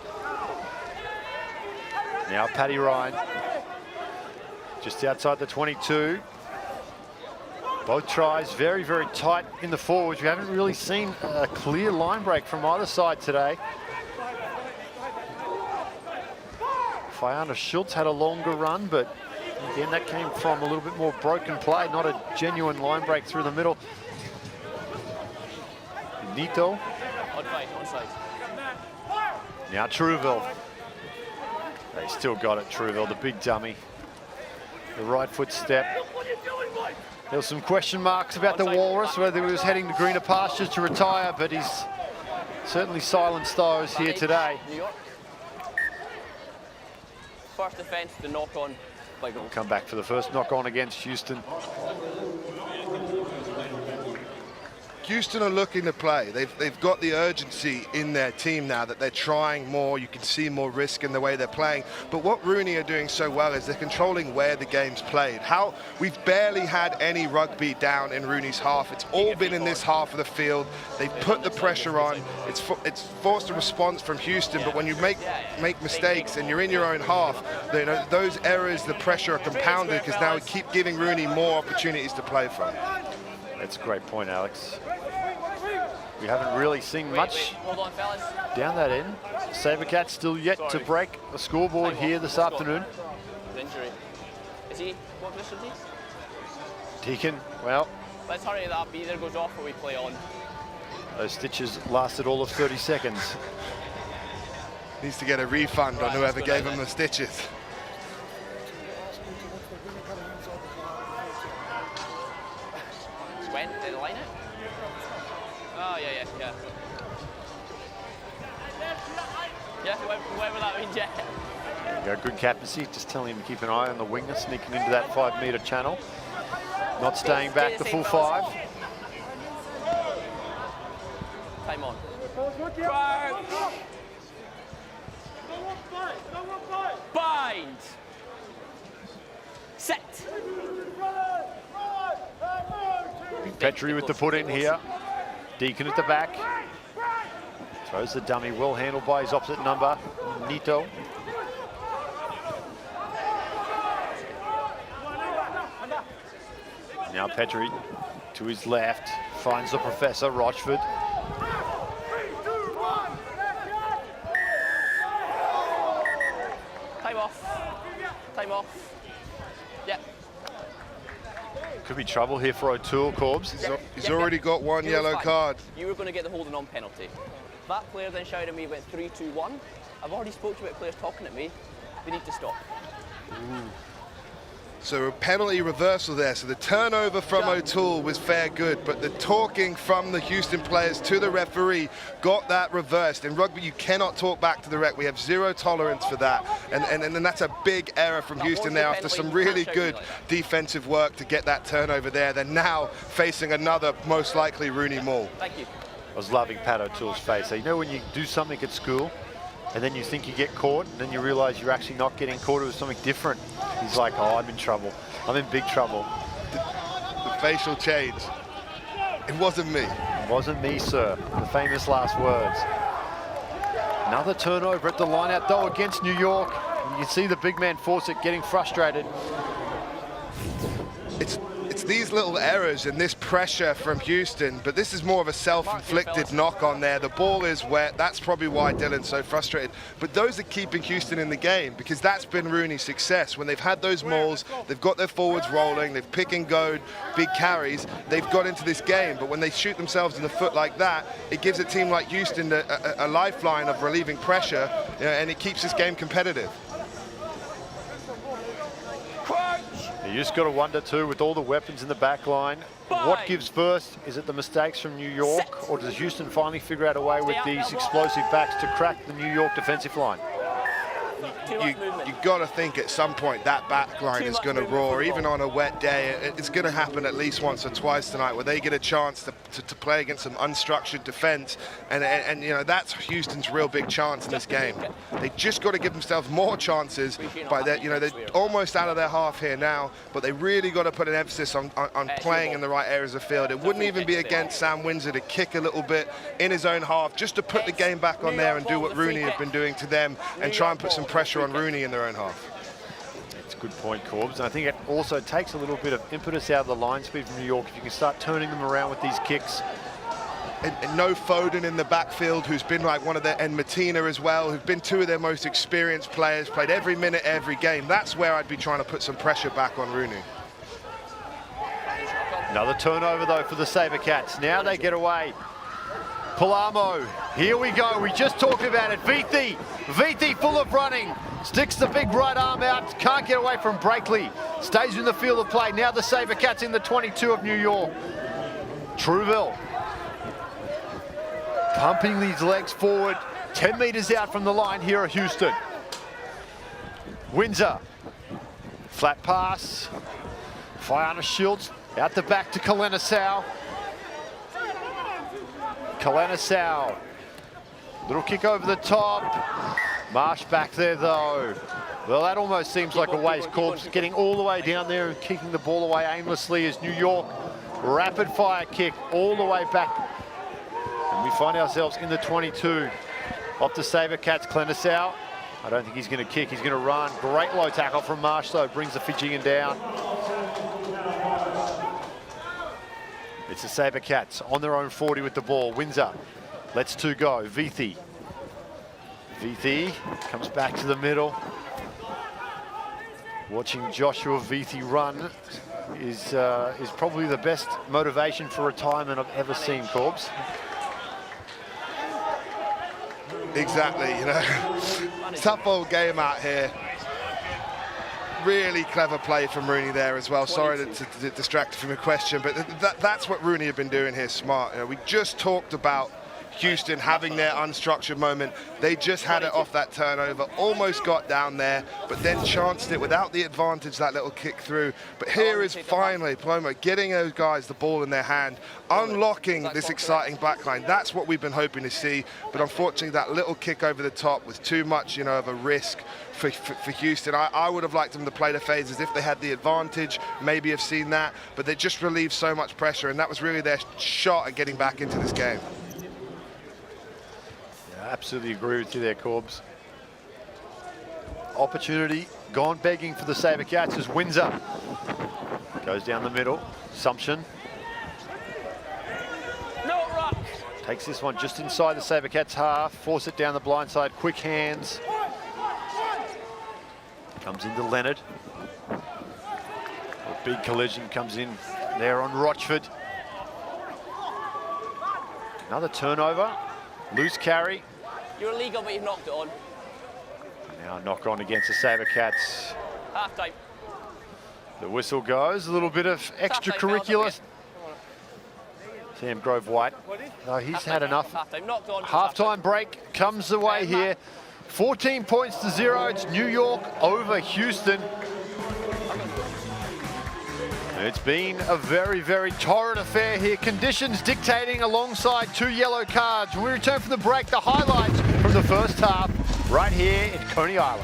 Speaker 1: Now Paddy Ryan, just outside the 22. Both tries very, very tight in the forwards. We haven't really seen a clear line break from either side today. Fiona Schultz had a longer run, but again, that came from a little bit more broken play, not a genuine line break through the middle. Nito.
Speaker 4: Onside.
Speaker 1: Now Truville. They still got it, Truville, the big dummy. The right foot step. There were some question marks about the Walrus, whether he was heading to greener pastures to retire, but he's certainly silenced those here today.
Speaker 4: New York. First defence, the knock on.
Speaker 1: We'll come back for the first knock on against Houston.
Speaker 2: Houston are looking to play. They've got the urgency in their team now that they're trying more. You can see more risk in the way they're playing. But what RUNY are doing so well is they're controlling where the game's played. We've barely had any rugby down in RUNY's half. It's all been in this half of the field. They've put the pressure on. It's forced a response from Houston. But when you make mistakes and you're in your own half, those errors, the pressure are compounded because now we keep giving RUNY more opportunities to play from.
Speaker 1: That's a great point, Alex. We haven't really seen much down that end. SaberCats still yet to break the scoreboard here this afternoon.
Speaker 4: Injury. Is he? What position is he?
Speaker 1: Deacon, well.
Speaker 4: Let's hurry it up. Either goes off or we play on.
Speaker 1: Those stitches lasted all of 30 seconds.
Speaker 2: Needs to get a refund on whoever gave him the stitches.
Speaker 4: When did they line it? Oh, yeah. Yeah, whoever that means, yeah.
Speaker 1: There you go, good captaincy. Just telling him to keep an eye on the winger sneaking into that 5-metre channel. Not staying back the full 5.
Speaker 4: Time on. Bind. Set.
Speaker 1: Petrie with the put in here. Deacon at the back. Throws the dummy, well handled by his opposite number, Nito. Now Petrie to his left, finds the Professor, Rochford.
Speaker 4: Time off. Yep.
Speaker 1: Could be trouble here for O'Toole, Corbs.
Speaker 2: He's already got one yellow card.
Speaker 4: You were going to get the holding on penalty. That player then shouted at me, went 3-2-1. I've already spoke to you about players talking at me. We need to stop.
Speaker 2: Ooh. So a penalty reversal there. So the turnover from O'Toole was fair good, but the talking from the Houston players to the referee got that reversed. In rugby, you cannot talk back to the ref. We have zero tolerance for that. And that's a big error from Houston there after some really good defensive work to get that turnover there. They're now facing another, most likely, RUNY maul.
Speaker 4: Thank you.
Speaker 1: I was loving Pat O'Toole's face. So, you know when you do something at school and then you think you get caught, and then you realize you're actually not getting caught. It was something different. He's like, oh, I'm in trouble. I'm in big trouble.
Speaker 2: The facial change. It wasn't me.
Speaker 1: It wasn't me, sir. The famous last words. Another turnover at the line-out, though, against New York. You can see the big man force it, getting frustrated.
Speaker 2: It's these little errors and this pressure from Houston, but this is more of a self-inflicted knock on there. The ball is wet. That's probably why Dylan's so frustrated. But those are keeping Houston in the game, because that's been Rooney's success. When they've had those mauls, they've got their forwards rolling, they've pick and go, big carries, they've got into this game. But when they shoot themselves in the foot like that, it gives a team like Houston a lifeline of relieving pressure, and it keeps this game competitive.
Speaker 1: You just got to wonder too, with all the weapons in the back line, what gives first? Is it the mistakes from New York, or does Houston finally figure out a way with these explosive backs to crack the New York defensive line?
Speaker 2: You've got to think at some point that back line is going to roar, even on a wet day. It's going to happen at least once or twice tonight, where they get a chance to play against some unstructured defense, and you know, that's Houston's real big chance in this game. They just got to give themselves more chances by that. You know, they're almost out of their half here now, but they really got to put an emphasis on playing in the right areas of field. It wouldn't even be against Sam Windsor to kick a little bit in his own half, just to put the game back on there and do what Rooney have been doing to them, and try and put some pressure on Rooney in their own half.
Speaker 1: That's a good point, Corbs. And I think it also takes a little bit of impetus out of the line speed from New York if you can start turning them around with these kicks.
Speaker 2: And no Foden in the backfield, who's been like one of their, and Matina as well, who've been two of their most experienced players, played every minute, every game. That's where I'd be trying to put some pressure back on Rooney.
Speaker 1: Another turnover, though, for the SaberCats. Now they get away. Palamo, here we go. We just talked about it. Vithi full of running. Sticks the big right arm out. Can't get away from Breakley. Stays in the field of play. Now the SaberCats in the 22 of New York. Trouville. Pumping these legs forward. 10 meters out from the line here at Houston. Windsor. Flat pass. Fiona Schultz out the back to Kalenisau. Kalenisau. Little kick over the top. Marsh back there though. Well, that almost seems like a waste. Corbs getting all the way down there and kicking the ball away aimlessly as New York. Rapid fire kick all the way back. And we find ourselves in the 22. Off the SaberCats, Kalenisau. I don't think he's going to kick, he's going to run. Great low tackle from Marsh though, brings the Fijian down. It's the SaberCats on their own 40 with the ball. Windsor lets two go. Vithi comes back to the middle. Watching Joshua Vithi run is probably the best motivation for retirement I've ever seen, Corbs.
Speaker 2: Exactly, you know. Tough old game out here. Really clever play from Rooney there as well. Sorry to distract from your question, but that's what Rooney have been doing here, smart. You know, we just talked about Houston having their unstructured moment. They just had it off that turnover, almost got down there, but then chanced it without the advantage, that little kick through. But here is finally Paloma getting those guys the ball in their hand, unlocking this exciting backline. That's what we've been hoping to see, but unfortunately that little kick over the top was too much, you know, of a risk for Houston. I would have liked them to play the phases if they had the advantage, maybe have seen that, but they just relieved so much pressure, and that was really their shot at getting back into this game.
Speaker 1: Absolutely agree with you there, Corbs. Opportunity gone begging for the SaberCats as Windsor goes down the middle. Sumption takes this one just inside the SaberCats half, force it down the blind side, quick hands. Comes into Leonard. A big collision comes in there on Rochford. Another turnover, loose carry.
Speaker 4: You're illegal, but you've knocked it on.
Speaker 1: Now knock on against the SaberCats.
Speaker 4: Half time.
Speaker 1: The whistle goes. A little bit of extracurricular. Sam Grove White. No, he's had enough. Half-time break comes away here. 14 points to 0. It's New York over Houston. It's been a very, very torrid affair here. Conditions dictating alongside 2 yellow cards. When we return from the break, the highlights from the first half. right here in Coney Island.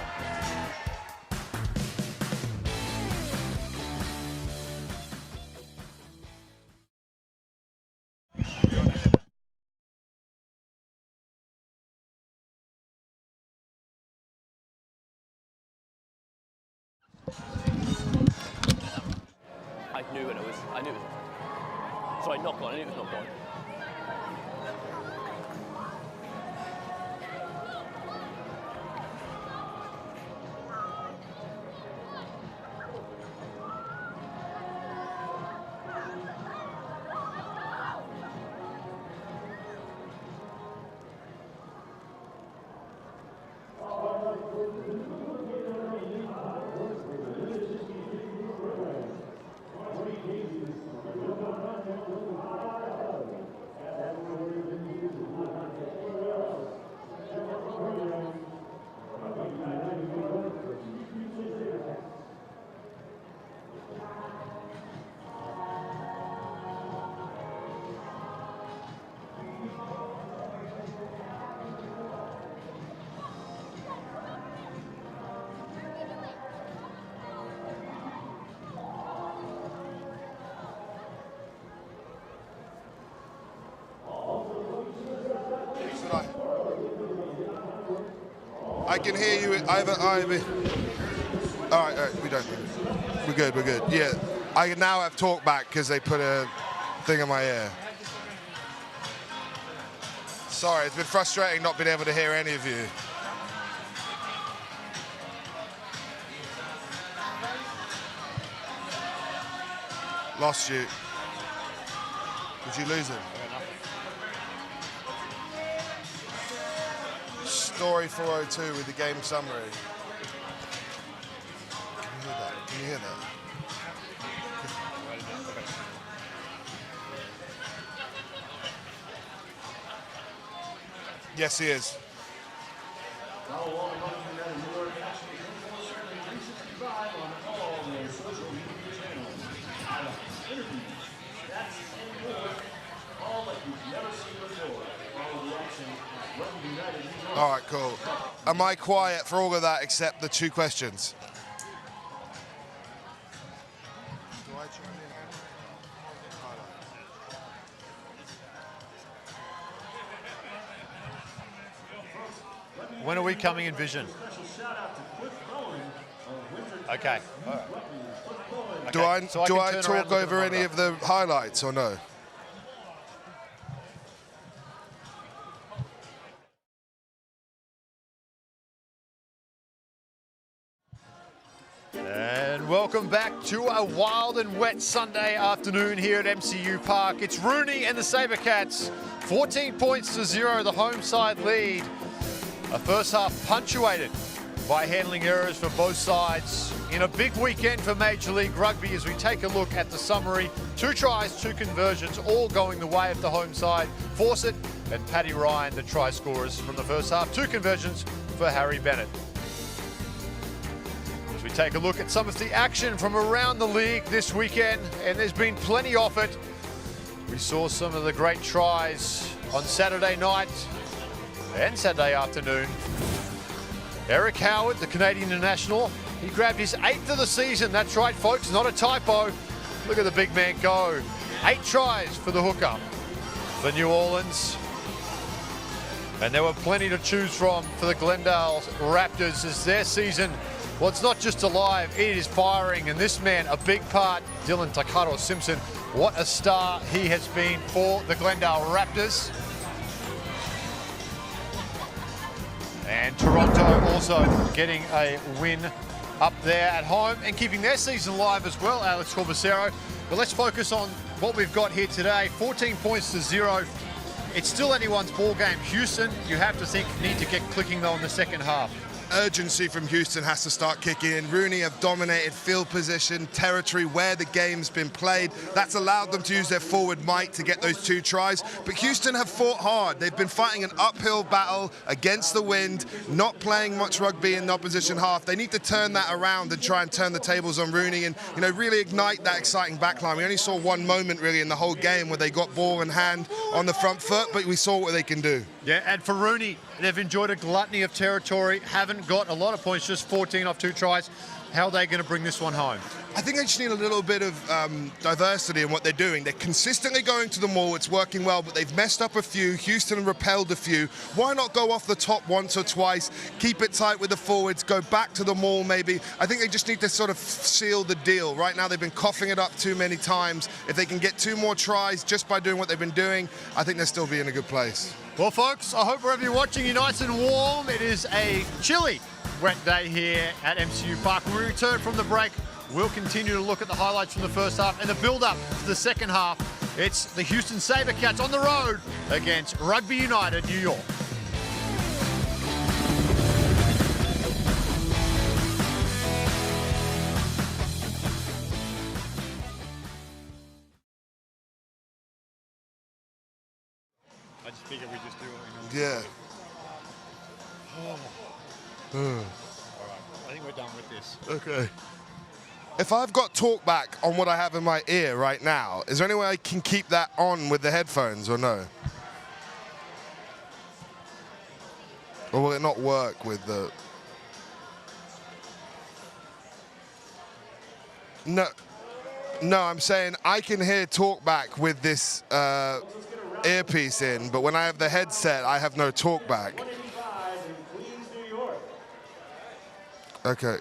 Speaker 4: I knew it was. Sorry, knock on. I knew it was knock on.
Speaker 2: I can hear you. All right, we don't. We're good. Yeah, I now have talk back because they put a thing in my ear. Sorry, it's been frustrating not being able to hear any of you. Lost you. Did you lose him? Story 402 with the game summary. Can you hear that? Yes, he is. All right, cool. Am I quiet for all of that except the 2 questions? Do I try
Speaker 1: When are we coming in vision? Okay. All right. Okay.
Speaker 2: Do I talk over any of the highlights or no?
Speaker 1: And welcome back to a wild and wet Sunday afternoon here at MCU Park. It's RUNY and the SaberCats. 14 points to 0, the home side lead. A first half punctuated by handling errors for both sides. In a big weekend for Major League Rugby as we take a look at the summary. 2 tries, 2 conversions, all going the way of the home side. Fawcett and Paddy Ryan, the try scorers from the first half. 2 conversions for Harry Bennett. As we take a look at some of the action from around the league this weekend, and there's been plenty of it. We saw some of the great tries on Saturday night and Saturday afternoon. Eric Howard, the Canadian international, he grabbed his 8th of the season. That's right, folks, not a typo. Look at the big man go. 8 tries for the hooker for New Orleans. And there were plenty to choose from for the Glendale Raptors as their season, well, it's not just alive, it is firing. And this man, a big part, Dylan Takaro Simpson. What a star he has been for the Glendale Raptors. And Toronto also getting a win up there at home and keeping their season alive as well, Alex Corbacero. But let's focus on what we've got here today. 14 points to 0. It's still anyone's ball game. Houston, you have to think, need to get clicking though in the second half.
Speaker 2: urgency from Houston has to start kicking in. RUNY have dominated field position, territory where the game's been played. That's allowed them to use their forward might to get those 2 tries. But Houston have fought hard. They've been fighting an uphill battle against the wind, not playing much rugby in the opposition half. They need to turn that around and try and turn the tables on RUNY and, you know, really ignite that exciting backline. We only saw one moment really in the whole game where they got ball in hand on the front foot, but we saw what they can do.
Speaker 1: Yeah, and for RUNY, they've enjoyed a gluttony of territory, haven't got a lot of points, just 14 off 2 tries. How are they going to bring this one home?
Speaker 2: I think they just need a little bit of diversity in what they're doing. They're consistently going to the maul, it's working well, but they've messed up a few. Houston repelled a few. Why not go off the top once or twice, keep it tight with the forwards, go back to the maul maybe? I think they just need to sort of seal the deal. Right now they've been coughing it up too many times. If they can get 2 more tries just by doing what they've been doing, I think they'll still be in a good place.
Speaker 1: Well, folks, I hope wherever you're watching, you're nice and warm. It is a chilly, wet day here at MCU Park. When we return from the break, we'll continue to look at the highlights from the first half and the build-up to the second half. It's the Houston SaberCats on the road against Rugby United New York. I just figured we just do what we normally
Speaker 2: Yeah.
Speaker 1: do. All right, I think we're done with this.
Speaker 2: Okay. If I've got talkback on what I have in my ear right now, is there any way I can keep that on with the headphones or no? Or will it not work with the... No, I'm saying I can hear talkback with this earpiece in, but when I have the headset, I have no talkback. Okay.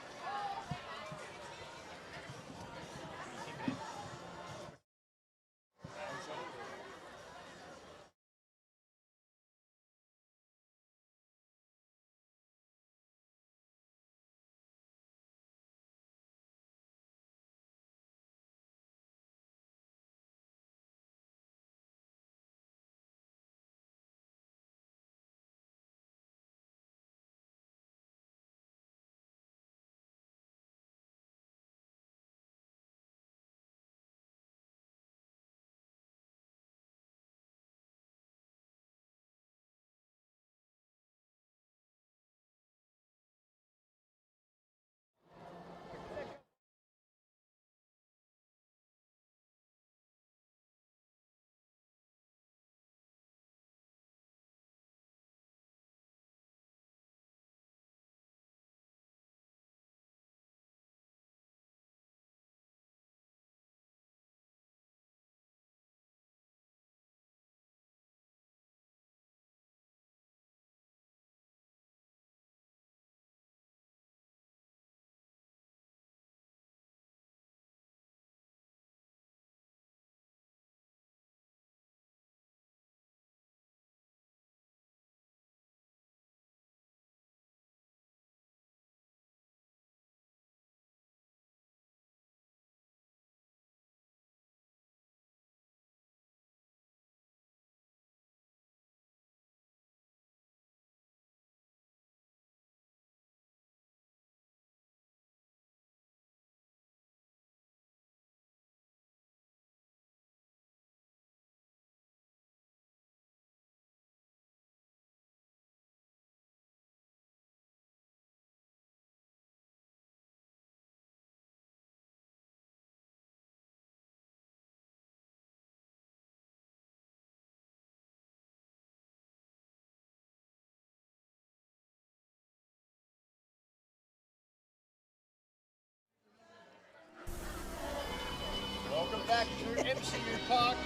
Speaker 1: Welcome back to MCU Park.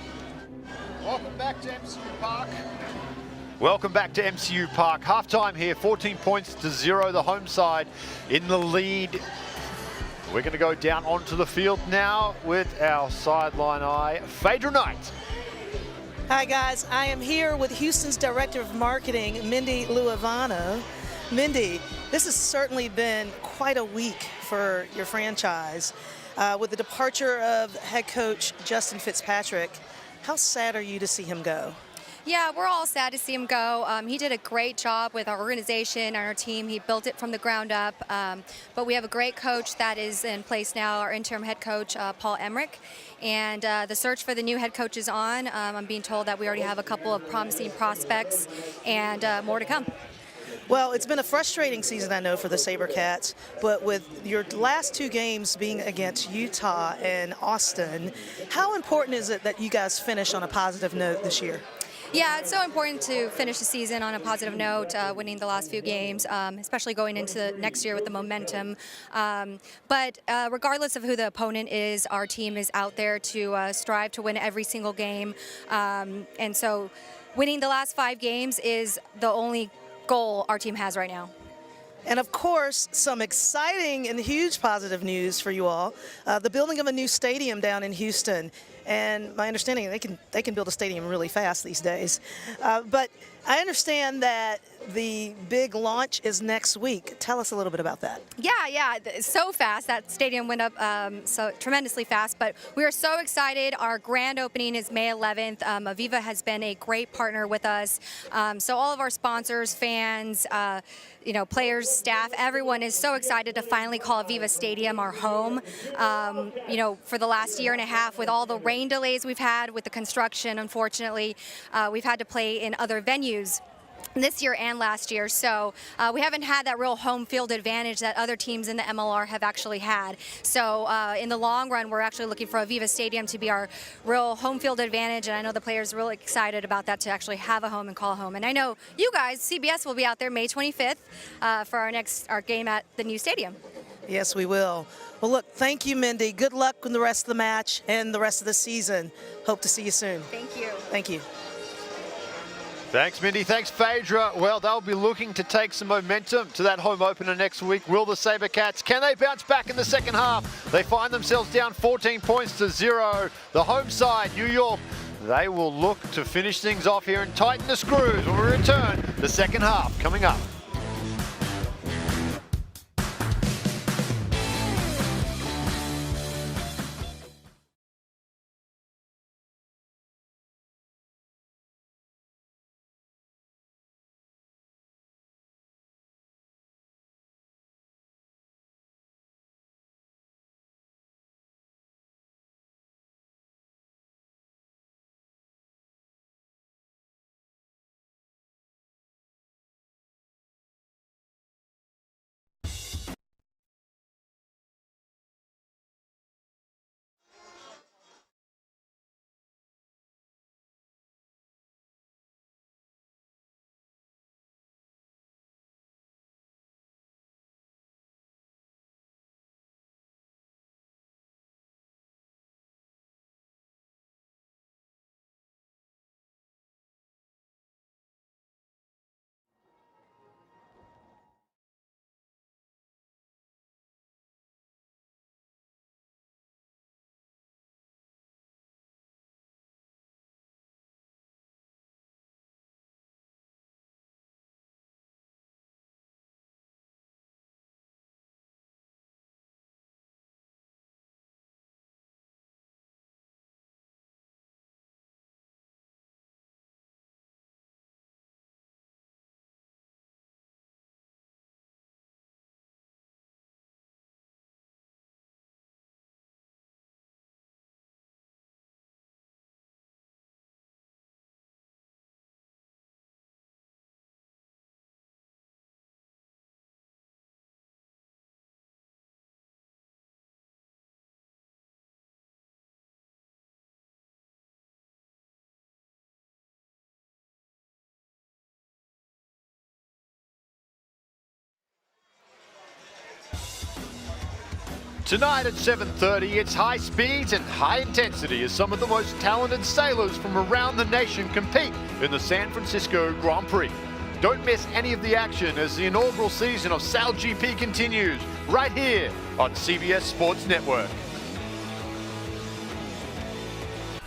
Speaker 1: Welcome back to MCU Park. Welcome back to MCU Park. Halftime here, 14 points to 0. The home side in the lead. We're going to go down onto the field now with our sideline eye, Phaedra Knight.
Speaker 3: Hi guys, I am here with Houston's Director of Marketing, Mindy Luavano. Mindy, this has certainly been quite a week for your franchise. With the departure of head coach Justin Fitzpatrick, how sad are you to see him go?
Speaker 7: Yeah, we're all sad to see him go. He did a great job with our organization and our team. He built it from the ground up. But we have a great coach that is in place now, our interim head coach, Paul Emmerich. And the search for the new head coach is on. I'm being told that we already have a couple of promising prospects and more to come.
Speaker 3: Well, it's been a frustrating season, I know, for the SaberCats, but with your last 2 games being against Utah and Austin, how important is it that you guys finish on a positive note this year?
Speaker 7: Yeah, it's so important to finish the season on a positive note, winning the last few games, especially going into next year with the momentum. But regardless of who the opponent is, our team is out there to strive to win every single game. And so winning the last 5 games is the only goal our team has right now.
Speaker 3: And of course, some exciting and huge positive news for you all. The building of a new stadium down in Houston. And my understanding, they can build a stadium really fast these days. But I understand that the big launch is next week. Tell us a little bit about that.
Speaker 7: Yeah, it's so fast. That stadium went up so tremendously fast, but we are so excited. Our grand opening is May 11th. Aviva has been a great partner with us. So all of our sponsors, fans, players, staff, everyone is so excited to finally call Aviva Stadium our home. For the last year and a half, with all the rain delays we've had with the construction, unfortunately, we've had to play in other venues this year and last year, so we haven't had that real home field advantage that other teams in the MLR have actually had. So in the long run, we're actually looking for Aviva Stadium to be our real home field advantage, and I know the players are really excited about that, to actually have a home and call home. And I know you guys, CBS, will be out there May 25th for our game at the new stadium.
Speaker 3: Yes, we will. Well, look, thank you, Mindy. Good luck with the rest of the match and the rest of the season. Hope to see you soon.
Speaker 7: Thank you.
Speaker 3: Thank you.
Speaker 1: Thanks, Mindy. Thanks, Phaedra. Well, they'll be looking to take some momentum to that home opener next week. Will the SaberCats? Can they bounce back in the second half? They find themselves down 14 points to 0. The home side, New York, they will look to finish things off here and tighten the screws when we return. The second half coming up. Tonight at 7:30, it's high speeds and high intensity as some of the most talented sailors from around the nation compete in the San Francisco Grand Prix. Don't miss any of the action as the inaugural season of Sail GP continues right here on CBS Sports Network.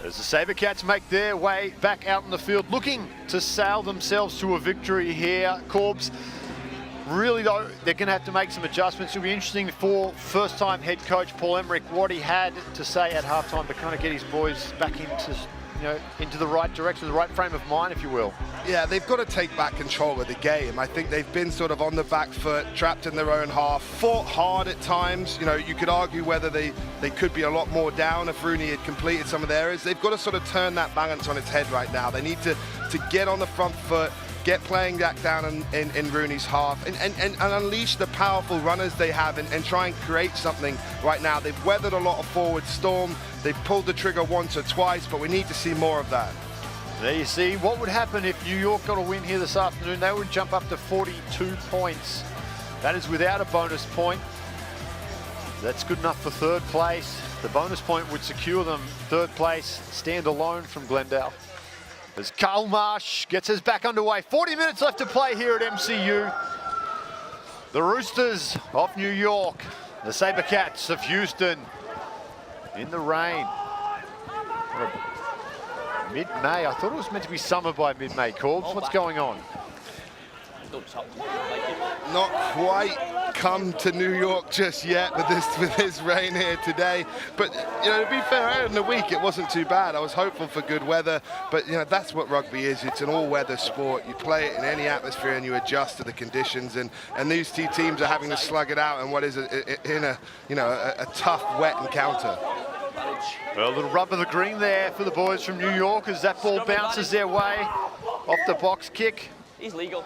Speaker 1: As the SaberCats make their way back out in the field, looking to sail themselves to a victory here, Corbs. Really, though, they're going to have to make some adjustments. It'll be interesting for first-time head coach Paul Emmerich what he had to say at halftime to kind of get his boys back into into the right direction, the right frame of mind, if you will.
Speaker 2: Yeah, they've got to take back control of the game. I think they've been sort of on the back foot, trapped in their own half, fought hard at times. You could argue whether they could be a lot more down if RUNY had completed some of their areas. They've got to sort of turn that balance on its head right now. They need to get on the front foot, get playing that down in RUNY's half, and unleash the powerful runners they have and try and create something right now. They've weathered a lot of forward storm. They've pulled the trigger once or twice, but we need to see more of that.
Speaker 1: There you see what would happen if New York got a win here this afternoon. They would jump up to 42 points. That is without a bonus point. That's good enough for third place. The bonus point would secure them third place, stand alone from Glendale. As Karl Marsh gets us back underway. 40 minutes left to play here at MCU. The Roosters of New York, the SaberCats of Houston in the rain. Mid-May. I thought it was meant to be summer by mid-May. Corbs, what's going on?
Speaker 2: Not quite come to New York just yet with this rain here today. But to be fair, out in the week it wasn't too bad. I was hopeful for good weather, but that's what rugby is. It's an all-weather sport. You play it in any atmosphere and you adjust to the conditions. And these two teams are having to slug it out in what is a tough, wet encounter.
Speaker 1: Well, a little rub of the green there for the boys from New York as that ball bounces their way off the box kick.
Speaker 4: He's legal.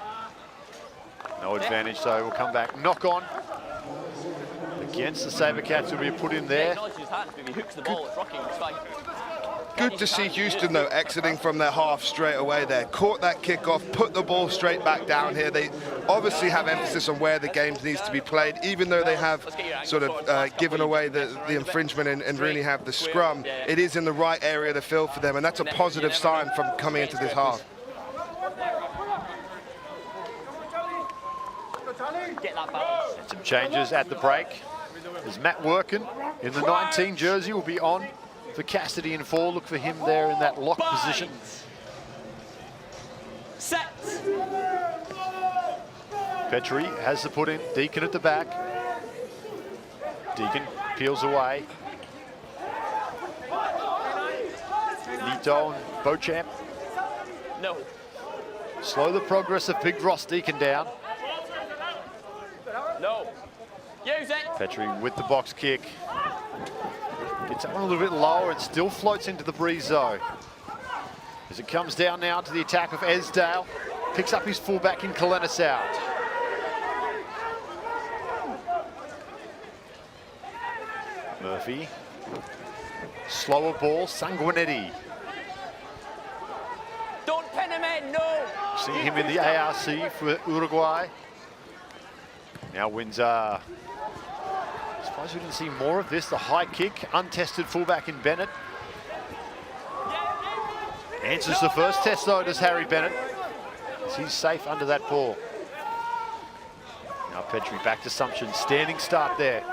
Speaker 1: No advantage, so we'll come back. Knock on against the SaberCats will be put in there.
Speaker 2: Good to see Houston, though, exiting from their half straight away there. Caught that kickoff, put the ball straight back down here. They obviously have emphasis on where the game needs to be played, even though they have sort of given away the infringement and really have the scrum. It is in the right area of the field for them, and that's a positive sign from coming into this half.
Speaker 4: Get that balance.
Speaker 1: And some changes at the break. As Matt Workin in the 19 jersey will be on for Cassidy and 4. Look for him there in that lock position.
Speaker 4: Set.
Speaker 1: Petrie has the put in. Deacon at the back. Deacon peels away. Lito and Beauchamp.
Speaker 4: No.
Speaker 1: Slow the progress of Big Ross Deacon down.
Speaker 4: No. Use it.
Speaker 1: Petrie with the box kick. Gets that one a little bit lower and still floats into the breeze zone. As it comes down now to the attack of Esdale. Picks up his fullback in Kalenisau. Murphy. Slower ball, Sanguinetti.
Speaker 4: Don't pin him in, no.
Speaker 1: Seeing him in the ARC for Uruguay. Now Windsor. I suppose we didn't see more of this. The high kick, untested fullback in Bennett. Answers the first test though, does Harry Bennett. He's safe under that ball. Now Petrie back to Sumption. Standing start there.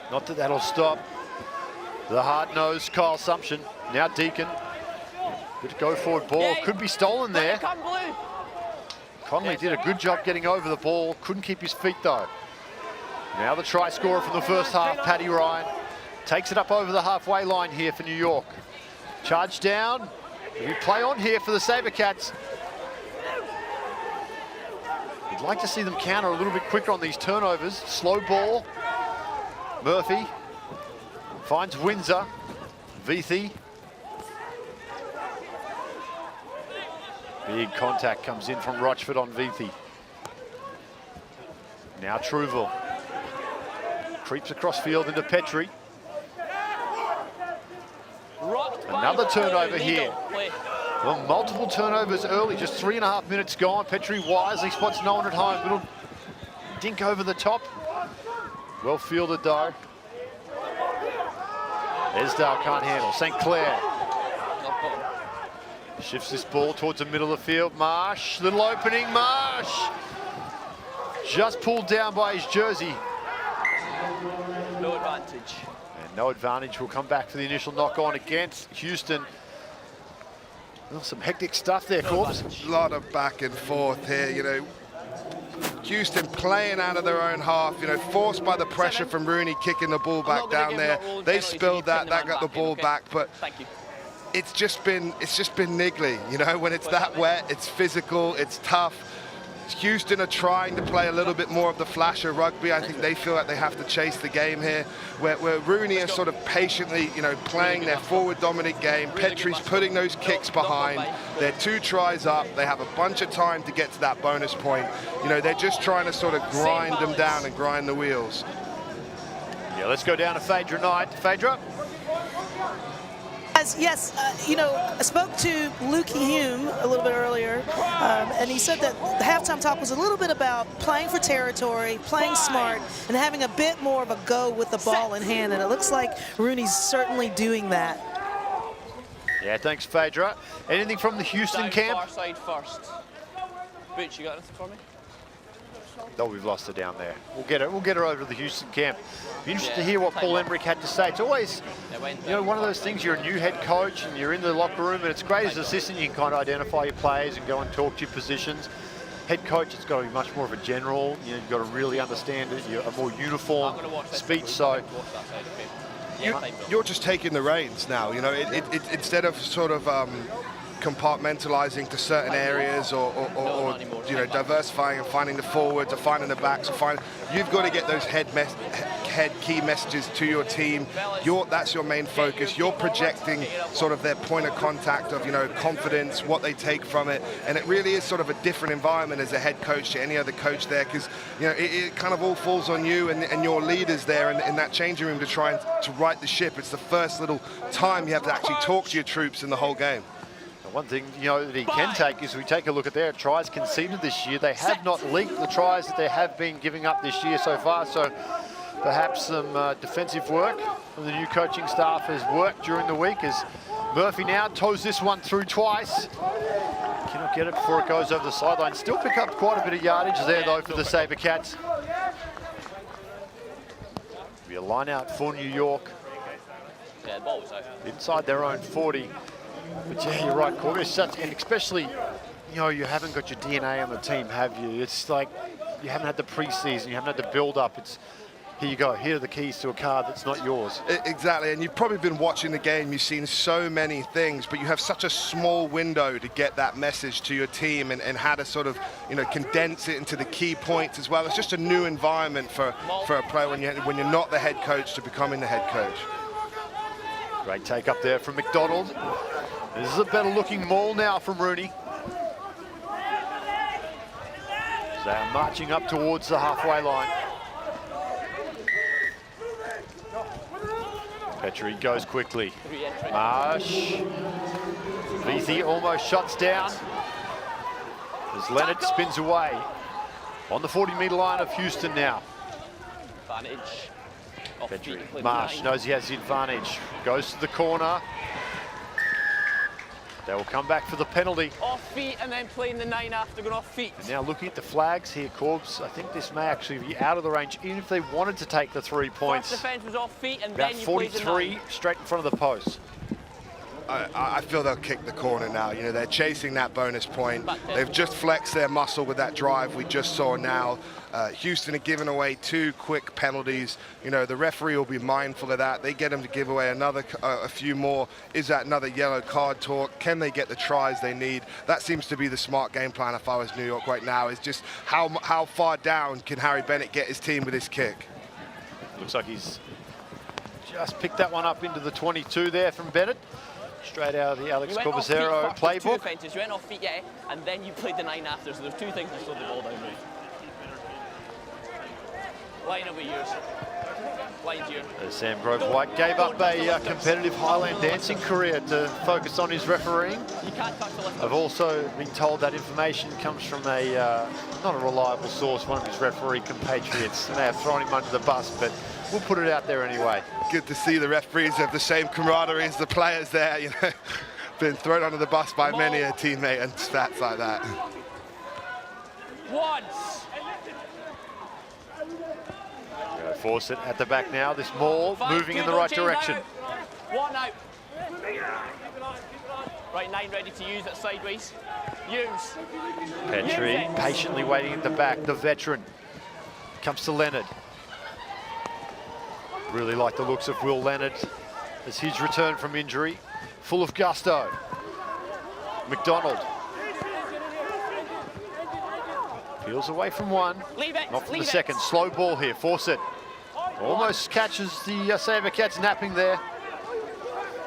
Speaker 1: Not that that'll stop the hard-nosed Kyle Sumption. Now Deacon. Good go forward ball. Could be stolen there. Conley did a good job getting over the ball. Couldn't keep his feet though. Now the try scorer from the first half, Paddy Ryan. Takes it up over the halfway line here for New York. Charge down. We play on here for the SaberCats. You'd like to see them counter a little bit quicker on these turnovers. Slow ball. Murphy finds Windsor. Vithi. Big contact comes in from Rochford on Vithi. Now Truville. Creeps across field into Petrie. Another turnover here. Well, multiple turnovers early, just 3.5 minutes gone. Petrie wisely spots no one at home. Little dink over the top. Well fielded though. Esdale can't handle. St. Clair. Shifts this ball towards the middle of the field. Marsh, little opening, Marsh. Just pulled down by his jersey.
Speaker 4: No advantage.
Speaker 1: And no advantage. Will come back for the initial knock on against Houston. Well, some hectic stuff there, Corbs.
Speaker 2: A lot of back and forth here, Houston playing out of their own half, you know, forced by the pressure from RUNY kicking the ball back down there. They spilled that got the ball back, but it's just been niggly, you know, when it's that wet, it's physical, it's tough. Houston are trying to play a little bit more of the flasher rugby. I think they feel like they have to chase the game here, where RUNY are sort of patiently, you know, playing their forward dominant game. Petrie's putting those kicks behind. They're 2 tries up. They have a bunch of time to get to that bonus point. You know, they're just trying to sort of grind them down and grind the wheels.
Speaker 1: Yeah, let's go down to Phaedra Knight. Phaedra?
Speaker 3: Yes, you know, I spoke to Lukey Hume a little bit earlier, and he said that the halftime talk was a little bit about playing for territory, playing smart, and having a bit more of a go with the ball in hand, and it looks like RUNY's certainly doing that.
Speaker 1: Yeah, thanks, Phaedra. Anything from the Houston camp?
Speaker 4: Far side first. Butch, you got anything for me?
Speaker 1: Oh, we've lost her down there. We'll get her over to the Houston camp. Be interested to hear what Paul Emmerich had to say. It's always, you know, one of those things, you're a new head coach and you're in the locker room, and it's great as an assistant, you can kind of identify your players and go and talk to your positions. Head coach, it's got to be much more of a general, you know, you've got to really understand it, a more uniform speech, so.
Speaker 2: You're just taking the reins now, you know, instead of sort of compartmentalizing to certain areas or you know, diversifying and finding the forwards or finding the backs or you've got to get those head key messages to your team. That's your main focus. You're projecting sort of their point of contact of, you know, confidence, what they take from it, and it really is sort of a different environment as a head coach to any other coach there, because, you know, it kind of all falls on you and your leaders there in that changing room to try and to right the ship. It's the first little time you have to actually talk to your troops in the whole game.
Speaker 1: One thing, you know, that he can take is we take a look at their tries conceded this year. They have not leaked the tries that they have been giving up this year so far, so perhaps some defensive work from the new coaching staff has worked during the week, as Murphy now toes this one through twice. Cannot get it before it goes over the sideline. Still pick up quite a bit of yardage there, though, for the SaberCats. Be a line out for New York.
Speaker 4: Yeah, the ball was out.
Speaker 1: Inside their own 40. But yeah, you're right, Corby. And especially, you know, you haven't got your DNA on the team, have you? It's like you haven't had the preseason, you haven't had the build-up. It's here you go, here are the keys to a car that's not yours.
Speaker 2: Exactly, and you've probably been watching the game, you've seen so many things, but you have such a small window to get that message to your team and how to sort of, you know, condense it into the key points as well. It's just a new environment for a player when you're not the head coach to becoming the head coach.
Speaker 1: Great take up there from McDonald. This is a better looking maul now from RUNY. They are marching up towards the halfway line. Petrie goes quickly. Marsh. Vethi almost shuts down as Leonard spins away on the 40-metre line of Houston now.
Speaker 4: Advantage.
Speaker 1: Petrie. Marsh knows he has the advantage. Goes to the corner. They will come back for the penalty.
Speaker 4: Off feet and then playing the 9 after going off feet.
Speaker 1: And now looking at the flags here, Corbs, I think this may actually be out of the range, even if they wanted to take the 3 points.
Speaker 4: First defence was off feet and
Speaker 1: about
Speaker 4: then you
Speaker 1: 43 straight in front of the post.
Speaker 2: I feel they'll kick the corner now. You know, they're chasing that bonus point. They've just flexed their muscle with that drive we just saw now. Houston are giving away 2 quick penalties. You know, the referee will be mindful of that. They get them to give away a few more. Is that another yellow card talk? Can they get the tries they need? That seems to be the smart game plan if I was New York right now, is just how far down can Harry Bennett get his team with his kick?
Speaker 1: Looks like he's just picked that one up into the 22 there from Bennett. Straight out of the Alex Corbizero playbook.
Speaker 4: 2 offences. You went off feet, yeah, and then you played the 9 after, so there's 2 things that slowed the ball down, right? Line over yours. Line's yours.
Speaker 1: Sam Grove White gave up a competitive Highland dancing career to focus on his refereeing.
Speaker 4: You can't touch the left.
Speaker 1: I've also been told that information comes from a not a reliable source, one of his referee compatriots. They have thrown him under the bus, but we'll put it out there anyway.
Speaker 2: Good to see the referees have the same camaraderie as the players there, you know. Been thrown under the bus by many a teammate and stats like that.
Speaker 4: Once.
Speaker 1: Force it at the back now. This maul moving in the right direction.
Speaker 4: Out. 1 out. Right, 9 ready to use it sideways. Use.
Speaker 1: Petrie
Speaker 4: Use it.
Speaker 1: patiently waiting at the back. The veteran comes to Leonard. Really like the looks of Will Leonard as his return from injury. Full of gusto. McDonald. Peels away from one.
Speaker 4: Leave it.
Speaker 1: Not from
Speaker 4: leave
Speaker 1: the second. Slow ball here. Force it. Almost catches the SaberCats napping there.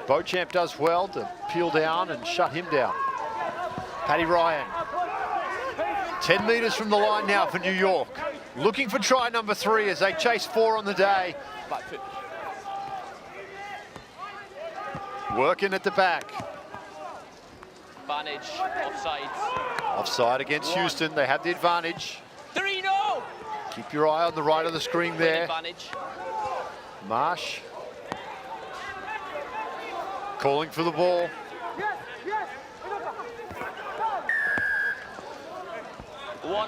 Speaker 1: Beauchamp does well to peel down and shut him down. Paddy Ryan. 10 metres from the line now for New York. Looking for try number 3 as they chase 4 on the day.
Speaker 4: Back foot.
Speaker 1: Working at the back.
Speaker 4: Advantage. Offside.
Speaker 1: Offside against Houston. They have the advantage.
Speaker 4: 3-0.
Speaker 1: Keep your eye on the right of the screen there.
Speaker 4: Advantage.
Speaker 1: Marsh. Calling for the ball.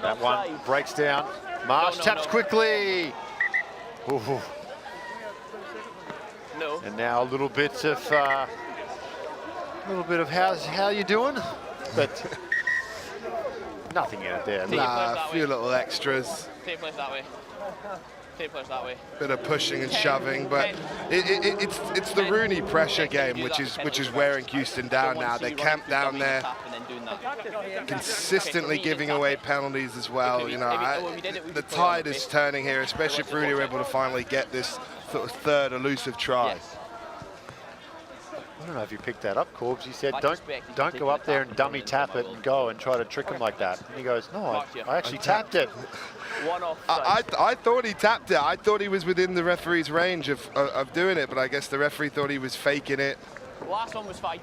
Speaker 1: That one breaks down. Marsh taps quickly. Ooh.
Speaker 4: No.
Speaker 1: And now a little bit of how you doing, but nothing out there.
Speaker 2: Nah, a few little extras.
Speaker 4: Take place that way. Take place that way.
Speaker 2: Bit of pushing and shoving, but it's the RUNY pressure game, which is wearing Houston down now. They're camped down there, consistently giving away penalties as well. You know, the tide is turning here, especially if RUNY are able to finally get this sort of third elusive try.
Speaker 1: I don't know if you picked that up, Corbs. He said, don't go up there and dummy tap it and go and try to trick him like that. And he goes, no, I actually tapped it.
Speaker 2: I thought he tapped it. I thought he was within the referee's range of doing it, but I guess the referee thought he was faking it.
Speaker 4: Last one was fine.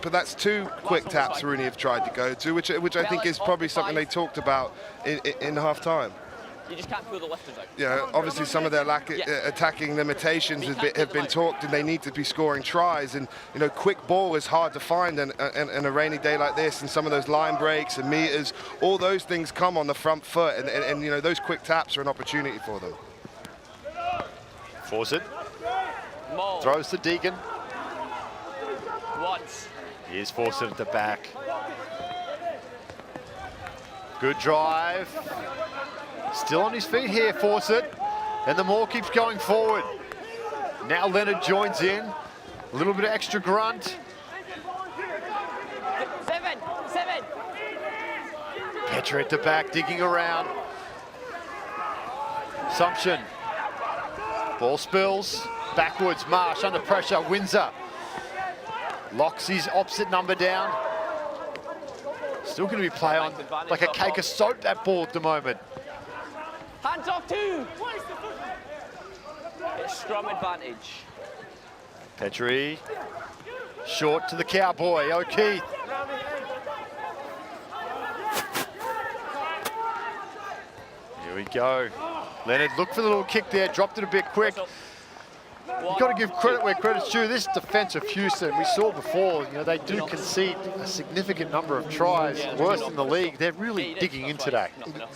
Speaker 2: But that's 2 quick taps RUNY have tried to go to, which I think is probably something they talked about in half-time.
Speaker 4: You just can't pull the lifters out.
Speaker 2: You know, obviously some of their attacking limitations have been talked, and they need to be scoring tries. And you know, quick ball is hard to find in a rainy day like this. And some of those line breaks and meters, all those things come on the front foot. And you know, those quick taps are an opportunity for them.
Speaker 1: Force it.
Speaker 4: Maul.
Speaker 1: Throws to Deacon.
Speaker 4: Once.
Speaker 1: Here's Fawcett at the back. Good drive. Still on his feet here, Fawcett. And the ball keeps going forward. Now Leonard joins in. A little bit of extra grunt.
Speaker 4: 7.
Speaker 1: Petra at the back, digging around. Sumption. Ball spills. Backwards, Marsh under pressure. Windsor. Locks his opposite number down. Still going to be play on like a cake of soap, that ball at the moment.
Speaker 4: Hands off 2. It's scrum advantage.
Speaker 1: Petrie. Short to the Cowboy. O'Keefe. Here we go. Leonard, look for the little kick there. Dropped it a bit quick. You've got to give credit where credit's due. This defense of Houston, we saw before, you know, they do concede a significant number of tries, worse in the league. They're really digging in today.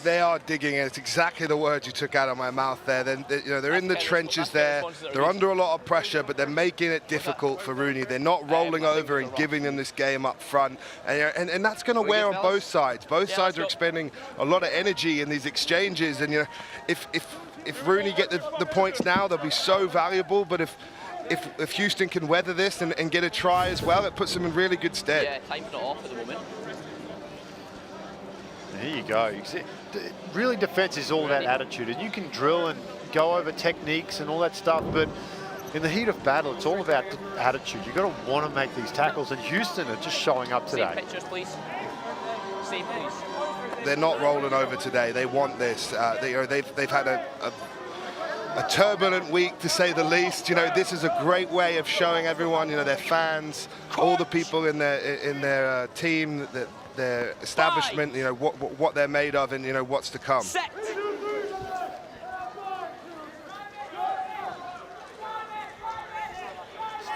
Speaker 2: They are digging in. It's exactly the word you took out of my mouth there. They're in the trenches there. They're under a lot of pressure, but they're making it difficult for RUNY. They're not rolling over and giving them this game up front. And that's going to wear on both sides. Both sides are expending a lot of energy in these exchanges. And, you know, if RUNY get the points now, they'll be so valuable. But if Houston can weather this and get a try as well, it puts them in really good stead.
Speaker 4: Yeah, time's not off at the moment.
Speaker 1: There you go. Really, defense is all about attitude. And you can drill and go over techniques and all that stuff, but in the heat of battle, it's all about attitude. You've got to want to make these tackles, and Houston are just showing up today.
Speaker 4: Same pictures, please. Same, please.
Speaker 2: They're not rolling over today. They want this. They've had a turbulent week, to say the least. You know, this is a great way of showing everyone, you know, their fans, all the people in their team, their establishment, you know, what they're made of, and you know what's to come.
Speaker 4: Set.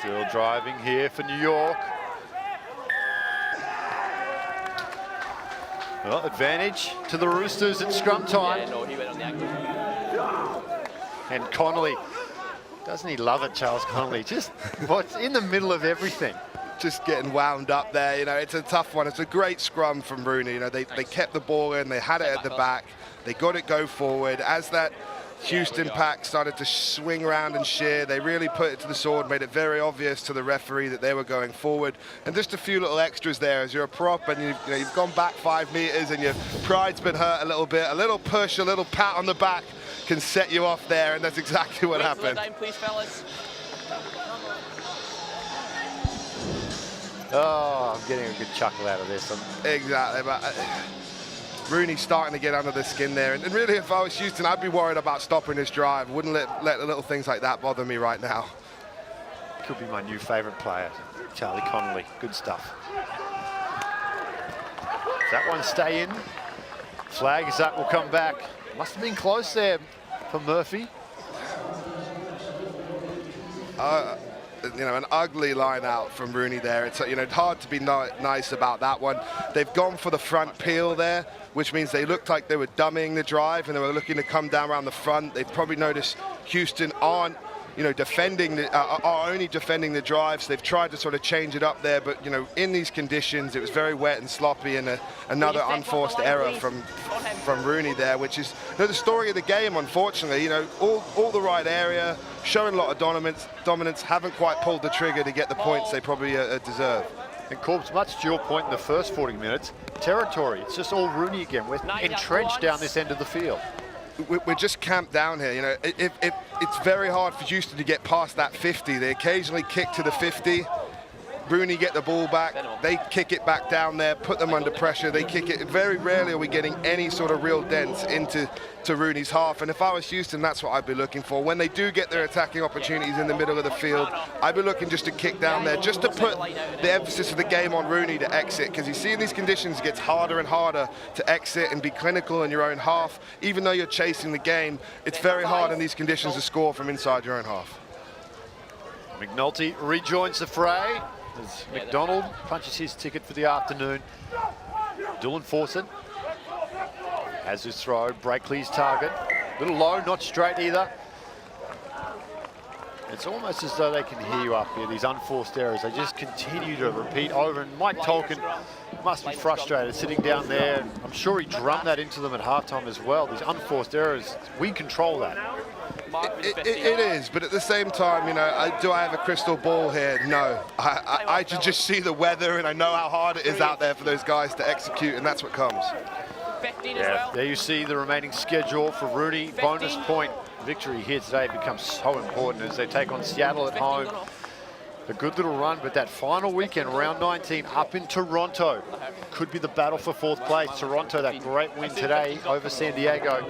Speaker 1: Still driving here for New York. Well, advantage to the Roosters at scrum time.
Speaker 4: Yeah, no, he went on the ankle.
Speaker 1: And Connolly, doesn't he love it, Charles Connolly? Just what's in the middle of everything.
Speaker 2: just getting wound up there. You know, it's a tough one. It's a great scrum from RUNY. You know, they kept the ball in, they had it at the back, they got it go forward. As that Houston pack started to swing around and shear, they really put it to the sword, made it very obvious to the referee that they were going forward. And just a few little extras there. As you're a prop and you've gone back 5 meters and your pride's been hurt a little bit, a little push, a little pat on the back can set you off there, and that's exactly what happened.
Speaker 4: Down, please, fellas.
Speaker 1: Oh, I'm getting a good chuckle out of this.
Speaker 2: Exactly, but RUNY's starting to get under the skin there. And really, if I was Houston, I'd be worried about stopping this drive. Wouldn't let the little things like that bother me right now.
Speaker 1: Could be my new favourite player, Charlie Connolly. Good stuff. Does that one stay in? Flag is up, will come back. Must have been close there for Murphy.
Speaker 2: You know, an ugly line out from RUNY there. It's, you know, hard to be nice about that one. They've gone for the front peel there, which means they looked like they were dummying the drive and they were looking to come down around the front. They've probably noticed Houston aren't, you know, are only defending the drives. They've tried to sort of change it up there, but, you know, in these conditions, it was very wet and sloppy, and another unforced error from RUNY there, which is, you know, the story of the game, unfortunately. You know, all the right area, showing a lot of dominance, haven't quite pulled the trigger to get the points they probably deserve.
Speaker 1: And Corbs, much to your point in the first 40 minutes, territory. It's just all RUNY again. We're entrenched down this end of the field.
Speaker 2: We're just camped down here. You know, it's very hard for Houston to get past that 50. They occasionally kick to the 50. RUNY get the ball back. They kick it back down there, put them under pressure. They kick it. Very rarely are we getting any sort of real dents into RUNY's half. And if I was Houston, that's what I'd be looking for. When they do get their attacking opportunities in the middle of the field, I'd be looking just to kick down there, just to put the emphasis of the game on RUNY to exit. Because you see in these conditions, it gets harder and harder to exit and be clinical in your own half. Even though you're chasing the game, it's very hard in these conditions to score from inside your own half.
Speaker 1: McNulty rejoins the fray as McDonald punches his ticket for the afternoon. Dylan Fawcett has his throw. Breakley's target. A little low, not straight either. It's almost as though they can hear you up here, these unforced errors. They just continue to repeat over. And Mike Tolkien must be frustrated sitting down there. I'm sure he drummed that into them at halftime as well. These unforced errors, we control that.
Speaker 2: It is, but at the same time, you know, do I have a crystal ball here? No. I just see the weather, and I know how hard it is out there for those guys to execute, and that's what comes.
Speaker 4: 15 as well.
Speaker 1: There you see the remaining schedule for RUNY. Bonus point victory here today becomes so important as they take on Seattle at home. A good little run, but that final weekend, round 19, up in Toronto. Could be the battle for 4th place. Toronto, that great win today over San Diego.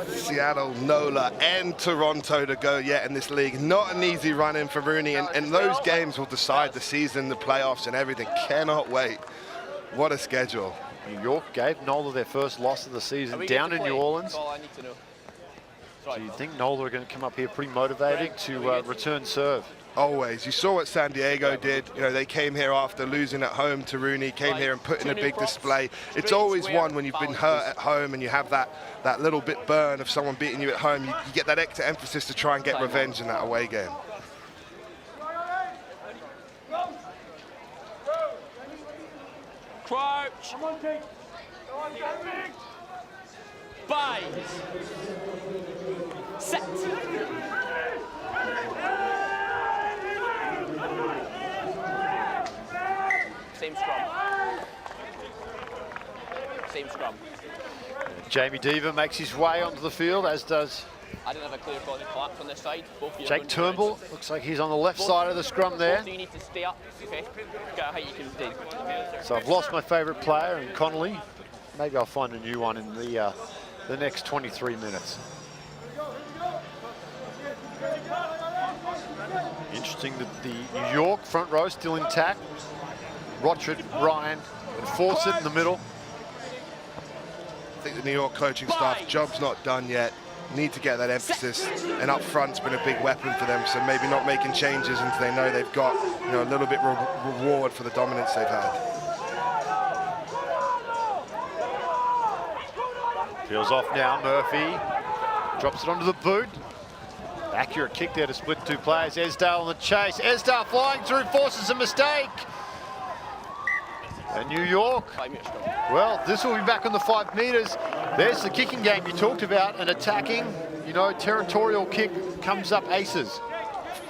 Speaker 2: Seattle, NOLA, and Toronto to go yet in this league. Not an easy run-in for RUNY, and those games will decide the season, the playoffs, and everything. Cannot wait. What a schedule.
Speaker 1: New York gave NOLA their first loss of the season down in New Orleans. So you think NOLA are going to come up here pretty motivated to return serve?
Speaker 2: Always. You saw what San Diego did. You know, they came here after losing at home to RUNY, came here and put in a big display. It's always one when you've been hurt at home and you have that little bit burn of someone beating you at home. You get that extra emphasis to try and get revenge in that away game.
Speaker 4: Crouch. Bye. Set. Same scrum. Same scrum.
Speaker 1: Jamie Deaver makes his way onto the field, as does
Speaker 4: I didn't have a clear collapse on this side.
Speaker 1: Jake Turnbull. Looks like he's on the left side of the scrum there.
Speaker 4: So you need to stay up, okay? Get a height you can do.
Speaker 1: So I've lost my favourite player in Connolly. Maybe I'll find a new one in the next 23 minutes. Interesting that the New York front row still intact. Rochford, Ryan, and Fawcett in the middle.
Speaker 2: I think the New York coaching staff, job's not done yet. Need to get that emphasis, and up front's been a big weapon for them, so maybe not making changes until they know they've got, you know, a little bit reward for the dominance they've had.
Speaker 1: Peels off now, Murphy. Drops it onto the boot. Accurate kick there to split two players. Esdale on the chase. Esdale flying through, forces a mistake. And New York,
Speaker 4: 5 metre scrum.
Speaker 1: well, this will be back on the 5 metres. There's the kicking game you talked about, and attacking, you know, territorial kick comes up aces.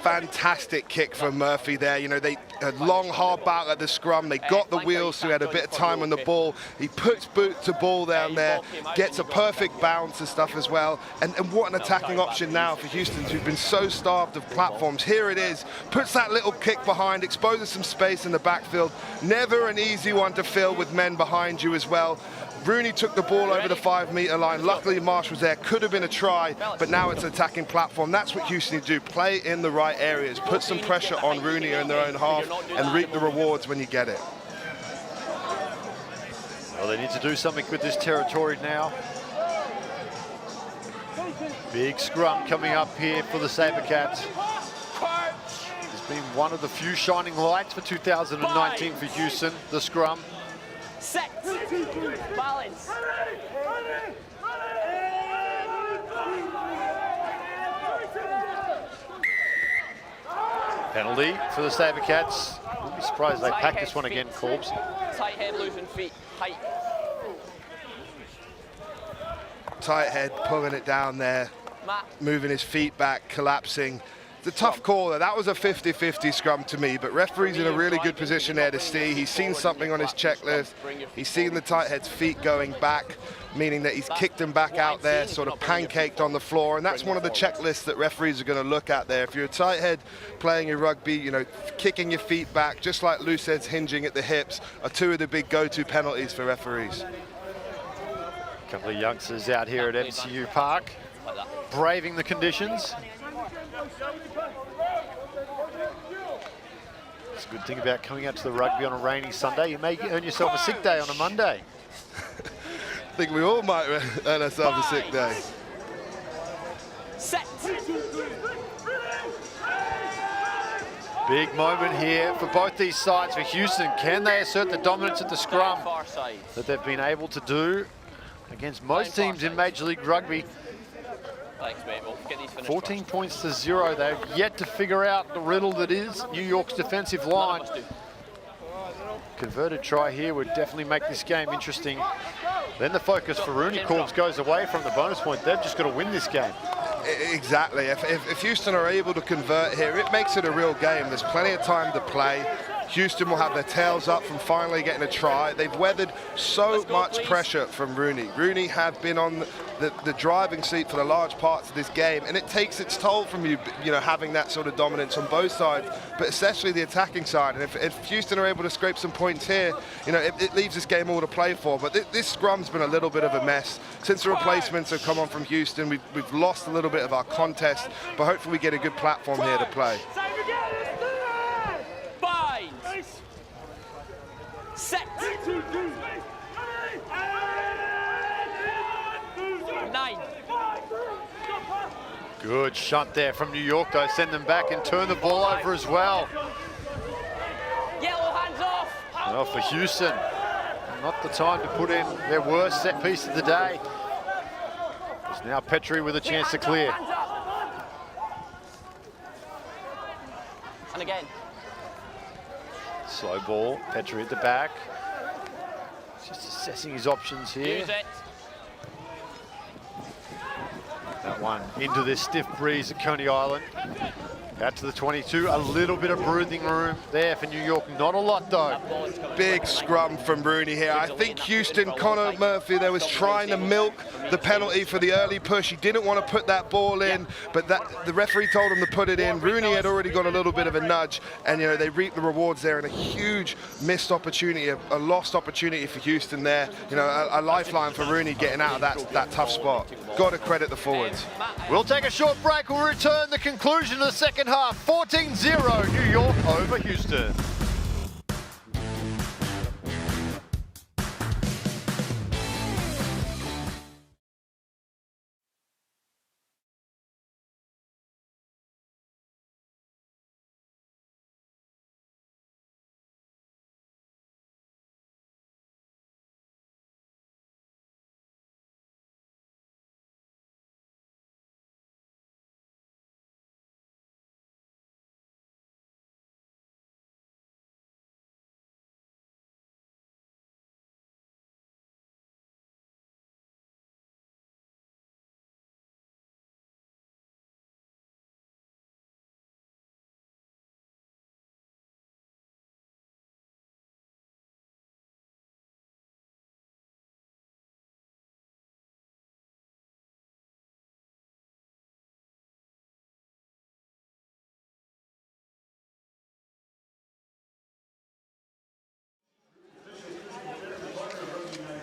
Speaker 2: Fantastic kick from Murphy there. You know, they a long, hard battle at the scrum. They got the wheels, so he had a bit of time on the ball. He puts boot to ball down there, gets a perfect bounce and stuff as well. And what an attacking option now for Houston, who've been so starved of platforms. Here it is, puts that little kick behind, exposes some space in the backfield. Never an easy one to fill with men behind you as well. RUNY took the ball over the 5 metre line. Luckily, Marsh was there. Could have been a try, but now it's an attacking platform. That's what Houston need to do. Play in the right areas. Put some pressure on RUNY in their own half and reap the rewards when you get it.
Speaker 1: Well, they need to do something with this territory now. Big scrum coming up here for the SaberCats. It's been one of the few shining lights for 2019 for Houston, the scrum.
Speaker 4: Set. Balance.
Speaker 1: Penalty for the SaberCats. Wouldn't be surprised if they pack this one again, Corbs.
Speaker 4: Tight head, losing feet. Tight.
Speaker 2: Tight head, pulling it down there, moving his feet back, collapsing. It's a tough call. That was a 50-50 scrum to me, but referee's in a really good position there to see. He's seen something on his checklist. He's seen the tight head's feet going back, meaning that he's kicked him back out there, sort of pancaked on the floor, and that's one of the checklists that referees are going to look at there. If you're a tight head playing your rugby, you know, kicking your feet back, just like loose heads hinging at the hips, are two of the big go-to penalties for referees.
Speaker 1: A couple of youngsters out here at MCU Park, braving the conditions. It's a good thing about coming out to the rugby on a rainy Sunday. You may earn yourself a sick day on a Monday.
Speaker 2: I think we all might earn ourselves a sick day.
Speaker 4: Set.
Speaker 1: Big moment here for both these sides. For Houston, can they assert the dominance at the scrum that they've been able to do against most teams in Major League Rugby?
Speaker 4: Thanks, mate. We'll get these finished
Speaker 1: 14 points to 0. They've yet to figure out the riddle that is New York's defensive line. Converted try here would definitely make this game interesting. Then the focus for RUNY Corbs goes away from the bonus point. They've just got to win this game.
Speaker 2: Exactly. If Houston are able to convert here, it makes it a real game. There's plenty of time to play. Houston will have their tails up from finally getting a try. They've weathered so much pressure from RUNY. RUNY have been on the driving seat for the large parts of this game, and it takes its toll from you know, having that sort of dominance on both sides, but especially the attacking side. And if Houston are able to scrape some points here, you know, it leaves this game all to play for. But this scrum's been a little bit of a mess. Since the replacements have come on from Houston, we've lost a little bit of our contest, but hopefully we get a good platform here to play.
Speaker 4: Set. 9.
Speaker 1: Good shunt there from New York, though. Send them back and turn the ball over as well.
Speaker 4: Yellow, hands off.
Speaker 1: Well, for Houston, not the time to put in their worst set piece of the day. It's now Petrie with a chance to clear.
Speaker 4: And again.
Speaker 1: Slow ball, Petrie at the back. Just assessing his options here.
Speaker 4: Use it.
Speaker 1: That one into this stiff breeze at Coney Island. Out to the 22, a little bit of breathing room there for New York. Not a lot, though.
Speaker 2: Big scrum from RUNY here. I think Houston, Connor Murphy there was trying to milk the penalty for the early push. He didn't want to put that ball in, but the referee told him to put it in. RUNY had already got a little bit of a nudge, and you know, they reaped the rewards there, and a huge missed opportunity, a lost opportunity for Houston there. You know, a lifeline for RUNY getting out of that tough spot. Got to credit the forwards.
Speaker 1: We'll take a short break. We'll return the conclusion of the second half. 14-0 New York over Houston.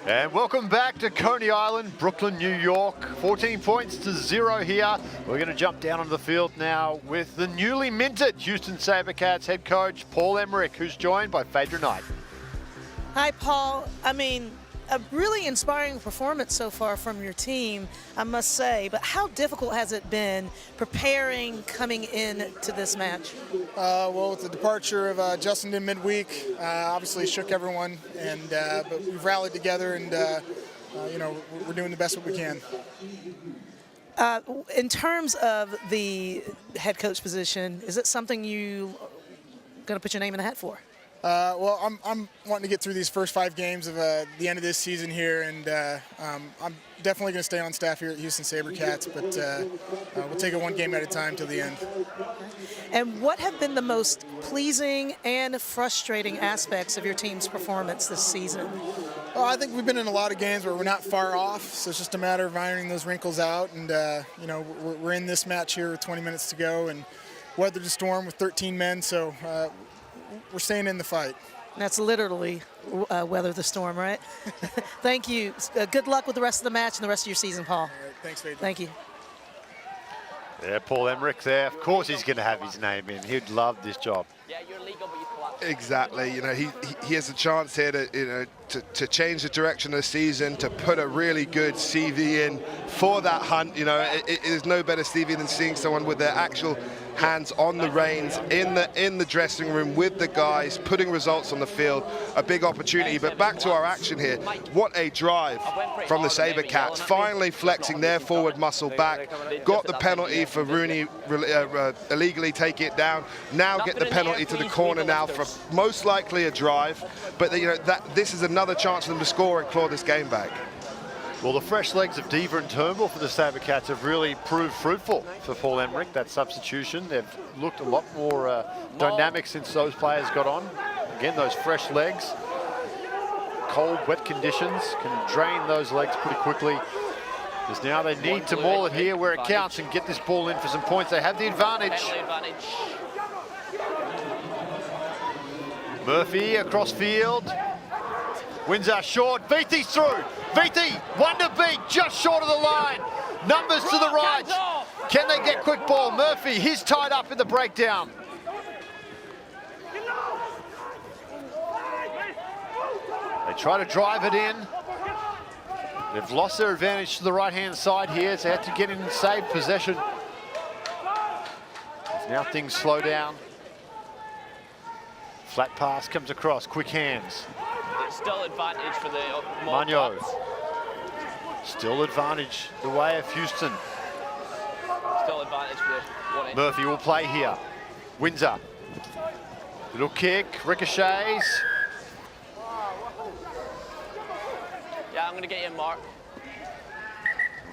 Speaker 1: And welcome back to Coney Island, Brooklyn, New York. 14 points to 0 here. We're going to jump down onto the field now with the newly minted Houston SaberCats head coach, Paul Emmerich, who's joined by Phaedra Knight.
Speaker 3: Hi, Paul. I mean, a really inspiring performance so far from your team, I must say. But how difficult has it been preparing, coming into this match?
Speaker 8: Well, with the departure of Justin in midweek, obviously shook everyone, and but we've rallied together, and you know, we're doing the best that we can.
Speaker 3: In terms of the head coach position, is it something you going to put your name in the hat for?
Speaker 8: Well, I'm wanting to get through these first 5 games of the end of this season here, and I'm definitely going to stay on staff here at Houston SaberCats, but we'll take it one game at a time till the end.
Speaker 3: And what have been the most pleasing and frustrating aspects of your team's performance this season?
Speaker 8: Well, I think we've been in a lot of games where we're not far off, so it's just a matter of ironing those wrinkles out, and you know, we're in this match here with 20 minutes to go, and weathered the storm with 13 men, so we're staying in the fight.
Speaker 3: That's literally weather the storm, right? Thank you. Good luck with the rest of the match and the rest of your season, Paul.
Speaker 8: All right, thanks, Phaedra.
Speaker 3: Thank you.
Speaker 1: Yeah, Paul Emmerich there. Of course he's going to have his name in. He'd love this job.
Speaker 4: Yeah, you're legal, but you collapse.
Speaker 2: Exactly. You know, he has a chance here to, you know, to change the direction of the season, to put a really good CV in for that hunt. You know, it is no better CV than seeing someone with their actual hands on the reins in the dressing room with the guys, putting results on the field. A big opportunity. But back to our action here. What a drive from the SaberCats, finally flexing their forward muscle back. Got the penalty for RUNY illegally taking it down. Now get the penalty to the corner now for most likely a drive. But you know, this is another chance for them to score and claw this game back.
Speaker 1: Well, the fresh legs of Diva and Turnbull for the SaberCats have really proved fruitful for Paul Emmerich. That substitution, they've looked a lot more dynamic since those players got on. Again, those fresh legs, cold, wet conditions can drain those legs pretty quickly. Because now they need to maul it here where it counts and get this ball in for some points. They have the advantage. Murphy across field. Windsor short, Vithi's through. Vithi, one to beat, just short of the line. Numbers to the right. Can they get quick ball? Murphy, he's tied up in the breakdown. They try to drive it in. They've lost their advantage to the right-hand side here, so they have to get in and save possession. Now things slow down. Flat pass comes across, quick hands.
Speaker 4: Still advantage for the
Speaker 1: Magno. Still advantage the way of Houston.
Speaker 4: Still advantage for the one.
Speaker 1: Murphy will play here. Windsor. Little kick, ricochets.
Speaker 4: Yeah, I'm going to get you, Mark.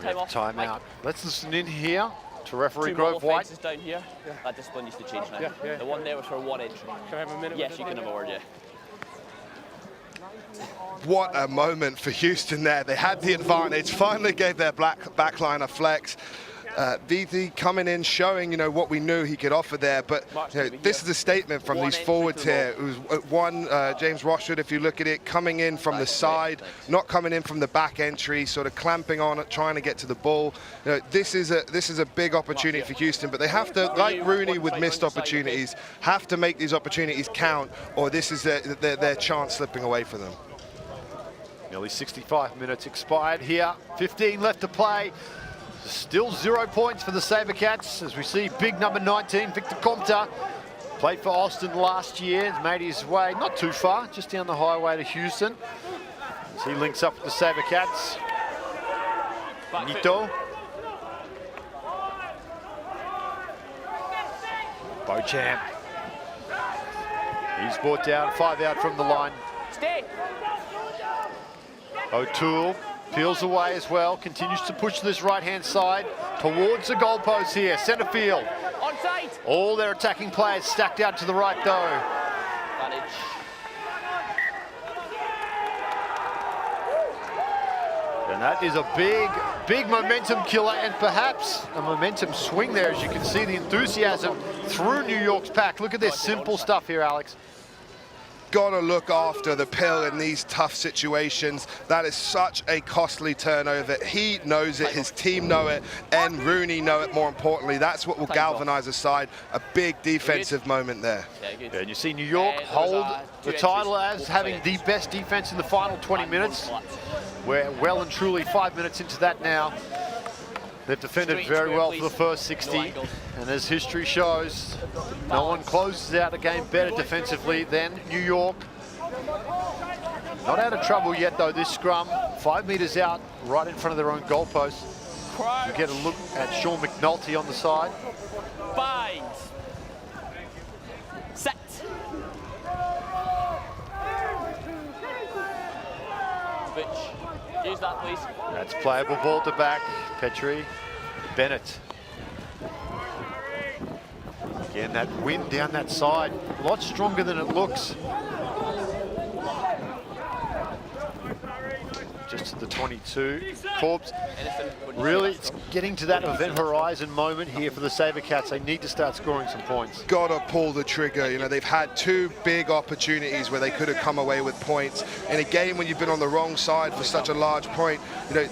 Speaker 1: We have timeout. Let's listen in here to referee
Speaker 4: Two
Speaker 1: Grove
Speaker 4: more
Speaker 1: White.
Speaker 4: offences down here. That discipline needs to change now. The one there was for 1 entry.
Speaker 9: Can I have a minute?
Speaker 4: Yes, you can have a word, yeah.
Speaker 2: What a moment for Houston there. They had the advantage, finally gave their backline a flex. Vithi coming in, showing, you know, what we knew he could offer there. But you know, this is a statement from these forwards here. It was one, James Rochford, if you look at it, coming in from the side, not coming in from the back entry, sort of clamping on it, trying to get to the ball. You know, this is a big opportunity for Houston, but they have to, like RUNY with missed opportunities, have to make these opportunities count, or this is their chance slipping away for them.
Speaker 1: Nearly 65 minutes expired here. 15 left to play. Still 0 points for the SaberCats as we see big number 19, Victor Compta. Played for Austin last year, has made his way not too far, just down the highway to Houston. As he links up with the SaberCats. Nito. Beauchamp. He's brought down, 5 out from the line. O'Toole peels away as well, continues to push this right-hand side towards the goalpost here, centre field. All their attacking players stacked out to the right though. And that is a big momentum killer and perhaps a momentum swing there, as you can see the enthusiasm through New York's pack. Look at this simple stuff here, Alex.
Speaker 2: got to look after the pill in these tough situations. That is such a costly turnover. He knows it, his team know it, and RUNY know it more importantly. That's what will galvanize a side. A big defensive moment there.
Speaker 1: Yeah, and you see New York hold the title as having the best defense in the final 20 minutes. We're well and truly 5 minutes into that now. They've defended very well for the first 60, and as history shows, no one closes out a game better defensively than New York. Not out of trouble yet though, this scrum. 5 meters out, right in front of their own goalpost. We get a look at Sean McNulty on the side.
Speaker 4: Bind. Set. Switch. Use that, please.
Speaker 1: That's playable ball to back. Petrie, Bennett. Again, that wind down that side, a lot stronger than it looks. Just to the 22. Corbs, really, it's getting to that event horizon moment here for the SaberCats. They need to start scoring some points.
Speaker 2: Gotta pull the trigger. You know, they've had 2 big opportunities where they could have come away with points. In a game when you've been on the wrong side for such a large point, you know,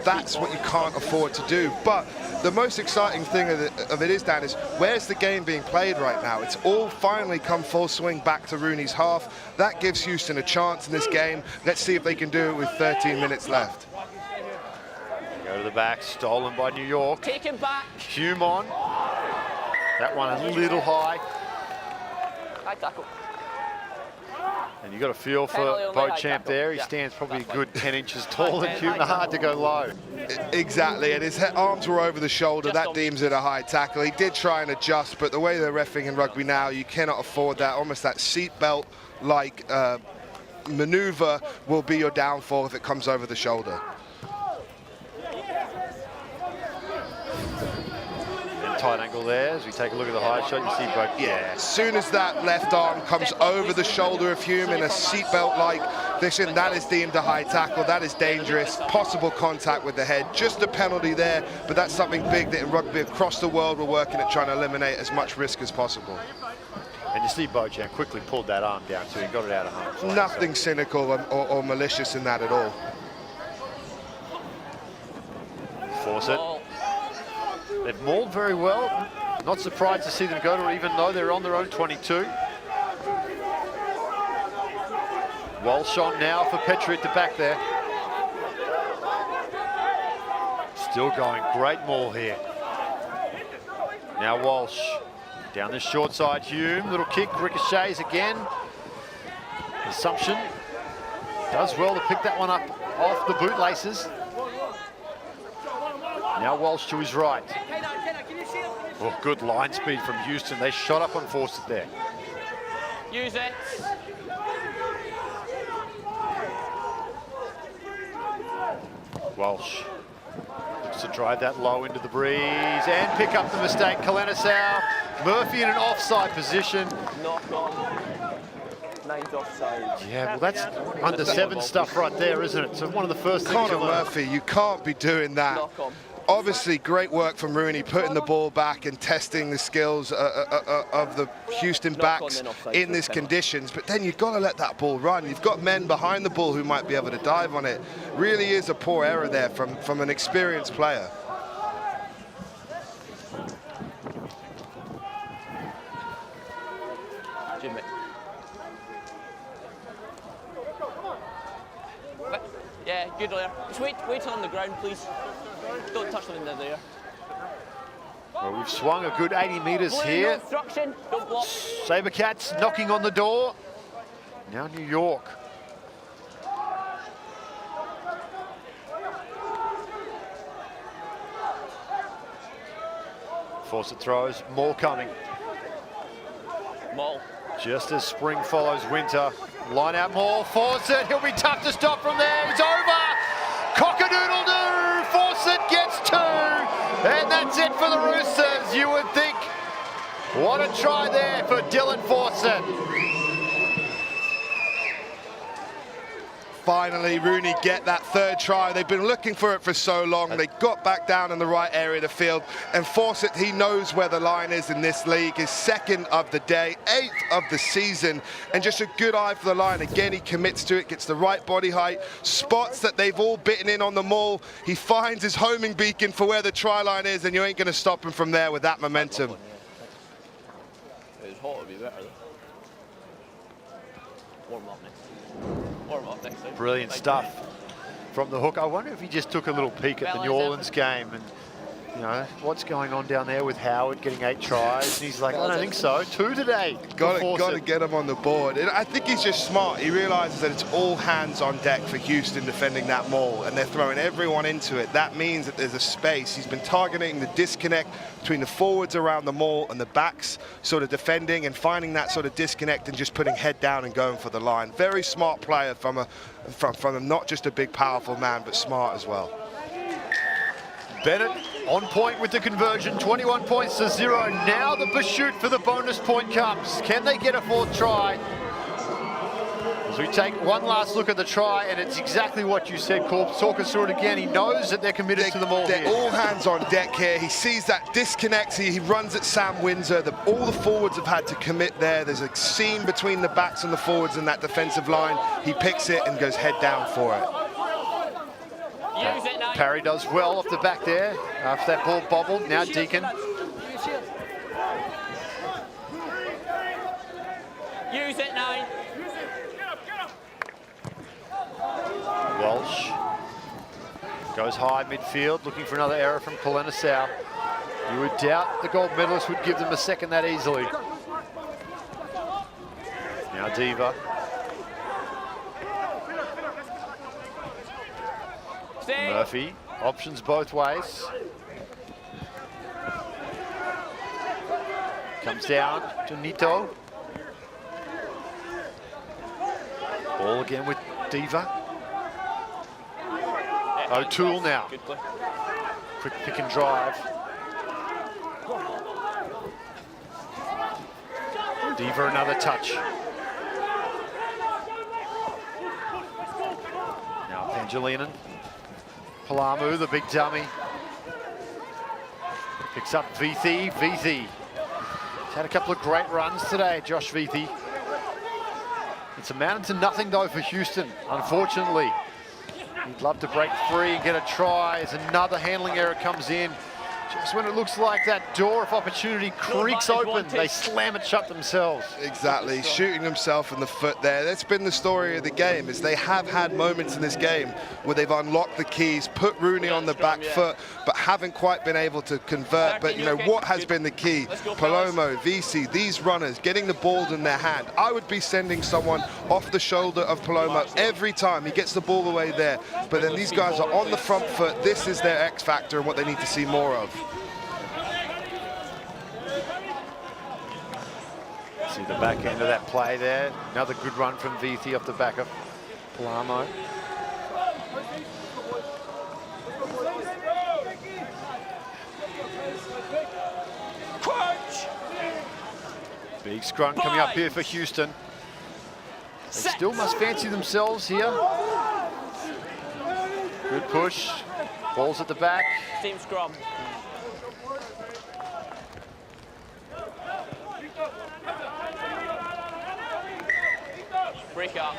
Speaker 2: that's what you can't afford to do. But the most exciting thing of it is, Dan, is where's the game being played right now? It's all finally come full swing back to RUNY's half. That gives Houston a chance in this game. Let's see if they can do it with 13 minutes left.
Speaker 1: Go to the back, stolen by New York.
Speaker 4: Take him back.
Speaker 1: Hume on. That one a little high.
Speaker 4: High tackle.
Speaker 1: And you got a feel for Beauchamp there. He stands probably a good 10 inches taller than Hume. Hard to go low.
Speaker 2: Exactly, and his arms were over the shoulder. That deems it a high tackle. He did try and adjust, but the way they're reffing in rugby now, you cannot afford that. Almost that seatbelt-like maneuver will be your downfall if it comes over the shoulder.
Speaker 1: Tight angle there. As we take a look at the high shot, you see both.
Speaker 2: Yeah, as soon as that left arm comes over the shoulder of Hume in a seatbelt-like position, that is deemed a high tackle. That is dangerous. Possible contact with the head. Just a penalty there, but that's something big that in rugby across the world we're working at trying to eliminate as much risk as possible.
Speaker 1: And you see Beauchamp quickly pulled that arm down, so he got it out of harm's way.
Speaker 2: Nothing cynical or malicious in that at all.
Speaker 1: Force it. They've mauled very well. Not surprised to see them go to it, even though they're on their own 22. Walsh on now for Petrie at the back there. Still going, great maul here. Now Walsh down the short side, Hume, little kick, ricochets again. Assumption does well to pick that one up off the bootlaces. Now Walsh to his right. Oh, good line speed from Houston. They shot up and forced it there.
Speaker 4: Use it.
Speaker 1: Walsh looks to drive that low into the breeze and pick up the mistake. Kalenisau, Murphy in an offside position.
Speaker 4: Knock on. 9's offside.
Speaker 1: Yeah, well, that's under 7 stuff right there, isn't it? So one of the first things
Speaker 2: Connor Murphy, you can't be doing that.
Speaker 4: Knock on.
Speaker 2: Obviously, great work from RUNY, putting the ball back and testing the skills of the Houston backs in these conditions. But then you've got to let that ball run. You've got men behind the ball who might be able to dive on it. Really is a poor error there from an experienced player.
Speaker 4: Jimmy. Yeah, good there. Just wait on the ground, please. Don't touch them in there.
Speaker 1: Well, we've swung a good 80 metres here.
Speaker 4: No obstruction, don't block.
Speaker 1: SaberCats knocking on the door. Now New York. Fawcett throws, more coming.
Speaker 4: Maul.
Speaker 1: Just as spring follows winter. Line out Maul, Fawcett, he'll be tough to stop from there. He's over. Cock-a-doodle-doo. Fawcett gets 2. And that's it for the Roosters, you would think. What a try there for Dylan Fawcett.
Speaker 2: finally, RUNY get that third try. They've been looking for it for so long. They got back down in the right area of the field and force it. He knows where the line is in this league. His second of the day, 8th of the season, and just a good eye for the line. Again, he commits to it, gets the right body height, spots that they've all bitten in on the maul. He finds his homing beacon for where the try line is, and you ain't going to stop him from there with that momentum.
Speaker 4: It's hot to be better though. Warm up next time.
Speaker 1: Brilliant stuff from the hook. I wonder if he just took a little peek at the New Orleans game and, you know, what's going on down there with Howard getting 8 tries. And he's like, I don't think so. 2 today.
Speaker 2: Got to get him on the board. And I think he's just smart. He realizes that it's all hands on deck for Houston defending that maul, and they're throwing everyone into it. That means that there's a space. He's been targeting the disconnect between the forwards around the maul and the backs, sort of defending and finding that sort of disconnect and just putting head down and going for the line. Very smart player from not just a big, powerful man, but smart as well.
Speaker 1: Bennett on point with the conversion, 21 points to 0. Now the pursuit for the bonus point comes. Can they get a 4th try? As we take one last look at the try, and it's exactly what you said, Corp. Talk us through it again. He knows that they're committed to the ball.
Speaker 2: They're all hands on deck here. He sees that disconnect. He runs at Sam Windsor. All the forwards have had to commit there. There's a seam between the backs and the forwards in that defensive line. He picks it and goes head down for it.
Speaker 1: Parry does well off the back there after that ball bobbled. Now Deacon.
Speaker 4: Use it, 9.
Speaker 1: Walsh goes high midfield, looking for another error from Kalenisau. You would doubt the gold medalist would give them a second that easily. Now Diva. Murphy, options both ways. Comes down to Nito. Ball again with Diva. O'Toole now. Quick pick and drive. Diva another touch. Now Pangilinan. Palamu, the big dummy. Picks up Vithi. Vithi. He's had a couple of great runs today, Josh Vithi. It's amounted to nothing though for Houston, unfortunately. He'd love to break free and get a try as another handling error comes in. Just when it looks like that door of opportunity creaks open, they slam it shut themselves.
Speaker 2: Exactly, shooting himself in the foot there. That's been the story of the game, is they have had moments in this game where they've unlocked the keys, put RUNY on the back foot, but haven't quite been able to convert. But you know, what has been the key? Palomo, VC, these runners, getting the ball in their hand. I would be sending someone off the shoulder of Palomo every time he gets the ball away there. But then these guys are on the front foot. This is their X factor and what they need to see more of.
Speaker 1: See the back end of that play there. Another good run from Vithi off the back of Palamo. Big scrum coming up here for Houston. They still must fancy themselves here. Good push. Ball's at the back.
Speaker 4: Team scrum. Break up.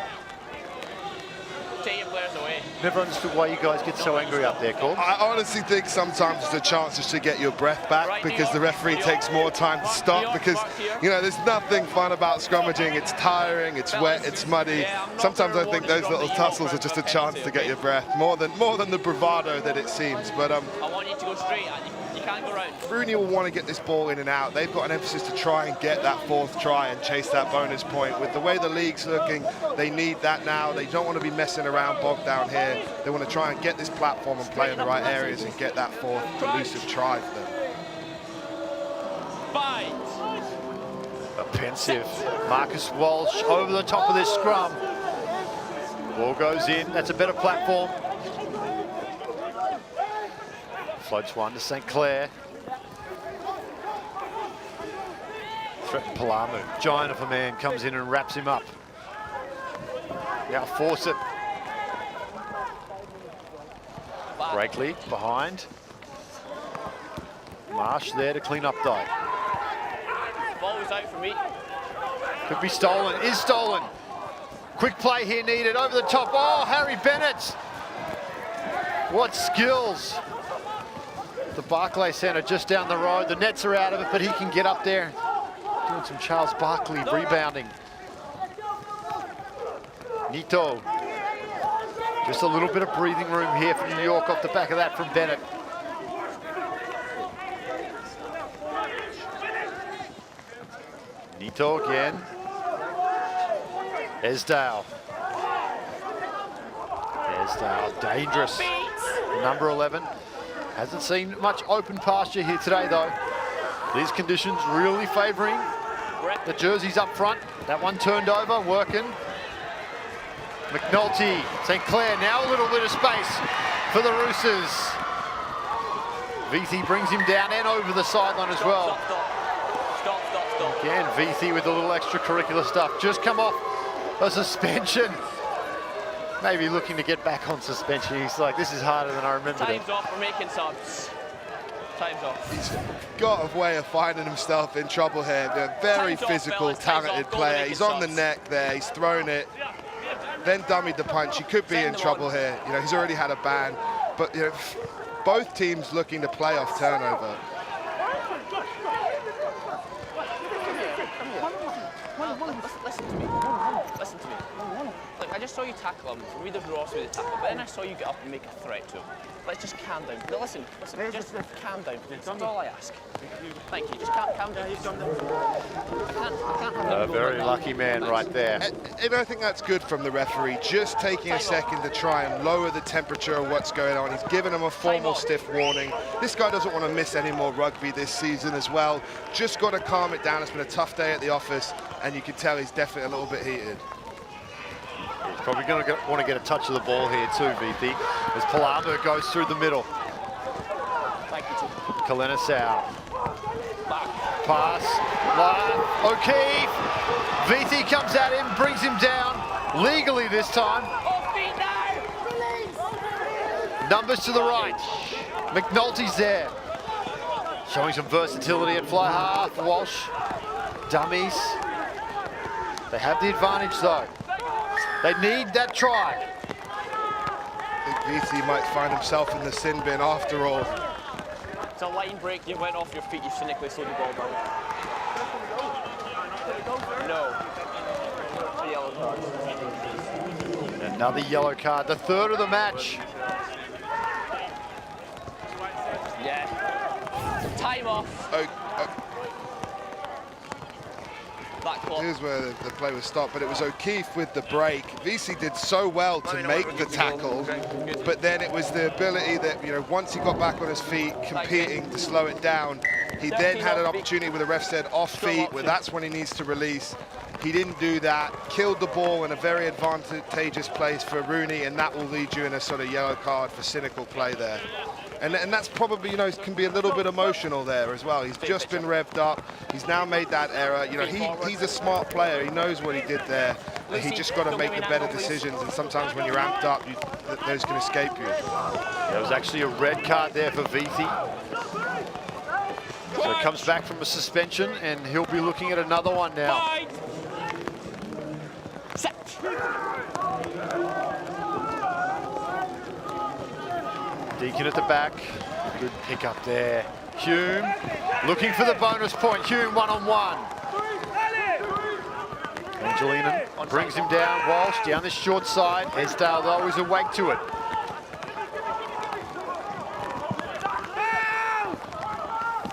Speaker 4: Take your players away.
Speaker 1: Never understood why you guys get so angry up there, Cole.
Speaker 2: I honestly think sometimes it's a chance just to get your breath back because the referee takes more time to stop because, you know, there's nothing fun about scrummaging. It's tiring, it's wet, it's muddy. Sometimes I think those little tussles are just a chance to get your breath, more than the bravado that it seems. But
Speaker 4: I want you to go straight. You can't go round.
Speaker 2: RUNY will want to get this ball in and out. They've got an emphasis to try and get that 4th try and chase that bonus point. With the way the league's looking, they need that now. They don't want to be messing around bogged down here. They want to try and get this platform and play in the right areas and get that 4th elusive try for them.
Speaker 4: Fight.
Speaker 1: Pensive. Marcus Walsh over the top of this scrum. Ball goes in. That's a better platform. Floats one to St. Clair. Threatened Palamu. Giant of a man comes in and wraps him up. Now force it. Brakely behind. Marsh there to clean up though.
Speaker 4: Ball was out for me.
Speaker 1: Could be stolen, is stolen. Quick play here needed, over the top. Oh, Harry Bennett. What skills. The Barclay Centre just down the road. The nets are out of it, but he can get up there. Doing some Charles Barkley rebounding. Nito. Just a little bit of breathing room here for New York off the back of that from Bennett. Nito again. Esdale. Esdale, dangerous. Number 11. Hasn't seen much open pasture here today though. These conditions really favouring the jerseys up front. That one turned over, working. McNulty, St. Clair, now a little bit of space for the Roosters. Vethi brings him down and over the sideline as well.
Speaker 4: Stop.
Speaker 1: Again, Vethi with a little extracurricular stuff. Just come off a suspension. Maybe looking to get back on suspension. He's like, this is harder than I remember.
Speaker 4: Time's off, we're making subs. Time's off.
Speaker 2: He's got a way of finding himself in trouble here. They're a very physical, talented player. He's on the neck there, he's thrown it. Then dummied the punch. He could be in trouble here. You know, he's already had a ban. But, you know, both teams looking to play off turnover.
Speaker 4: Listen to me. Look, I just saw you tackle him. For me, there's no issue with the tackle. But then I saw you get up and make a threat to him. Let's just calm down. No, listen, just calm down. That's all I ask. Thank you. Just calm down. I can't have
Speaker 1: A very lucky man right there.
Speaker 2: And I think that's good from the referee, just taking a second to try and lower the temperature of what's going on. He's given him a formal stiff warning. This guy doesn't want to miss any more rugby this season as well. Just got to calm it down. It's been a tough day at the office, and you can tell he's definitely a little bit heated.
Speaker 1: He's probably going to want to get a touch of the ball here too, Vethi, as Palamo goes through the middle. Kalenisau. Pass. Live. O'Keefe. Vethi comes at him, brings him down. Legally this time. Numbers to the right. McNulty's there. Showing some versatility at fly half. Walsh. Dummies. They have the advantage though. They need that try.
Speaker 2: I think Vethi might find himself in the sin bin after all.
Speaker 4: It's a line break, you went off your feet, you cynically slowed the ball down. No. It's a yellow card.
Speaker 1: Another yellow card, the third of the match.
Speaker 4: Yeah. Time off.
Speaker 2: Here's where the play was stopped, but it was O'Keefe with the break. Vethi did so well to make the tackle, but then it was the ability that, you know, once he got back on his feet, competing to slow it down, he then had an opportunity where the ref said off feet, where that's when he needs to release. He didn't do that, killed the ball in a very advantageous place for RUNY, and that will lead you in a sort of yellow card for cynical play there. And that's probably, you know, can be a little bit emotional there as well. He's just been revved up. He's now made that error. You know, he's a smart player. He knows what he did there. And he just got to make the better decisions. And sometimes when you're amped up, those can escape you.
Speaker 1: There was actually a red card there for Vethi. So he comes back from a suspension, and he'll be looking at another one now. Deacon at the back, good pick up there. Hume looking for the bonus point. Hume one-on-one. Angelina brings him down. Walsh down the short side. Esdale though is awake to it.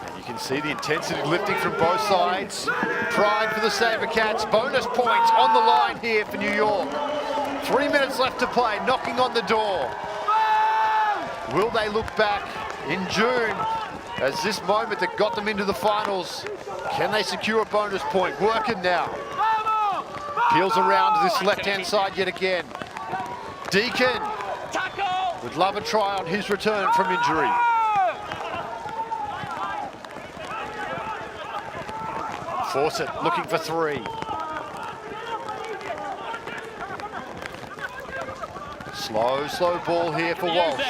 Speaker 1: And you can see the intensity lifting from both sides. Pride for the SaberCats. Bonus points on the line here for New York. 3 minutes left to play, knocking on the door. Will they look back in June as this moment that got them into the finals? Can they secure a bonus point? Working now. Peels around to this left-hand side yet again. Deacon would love a try on his return from injury. Fawcett looking for three. Slow ball here for Walsh.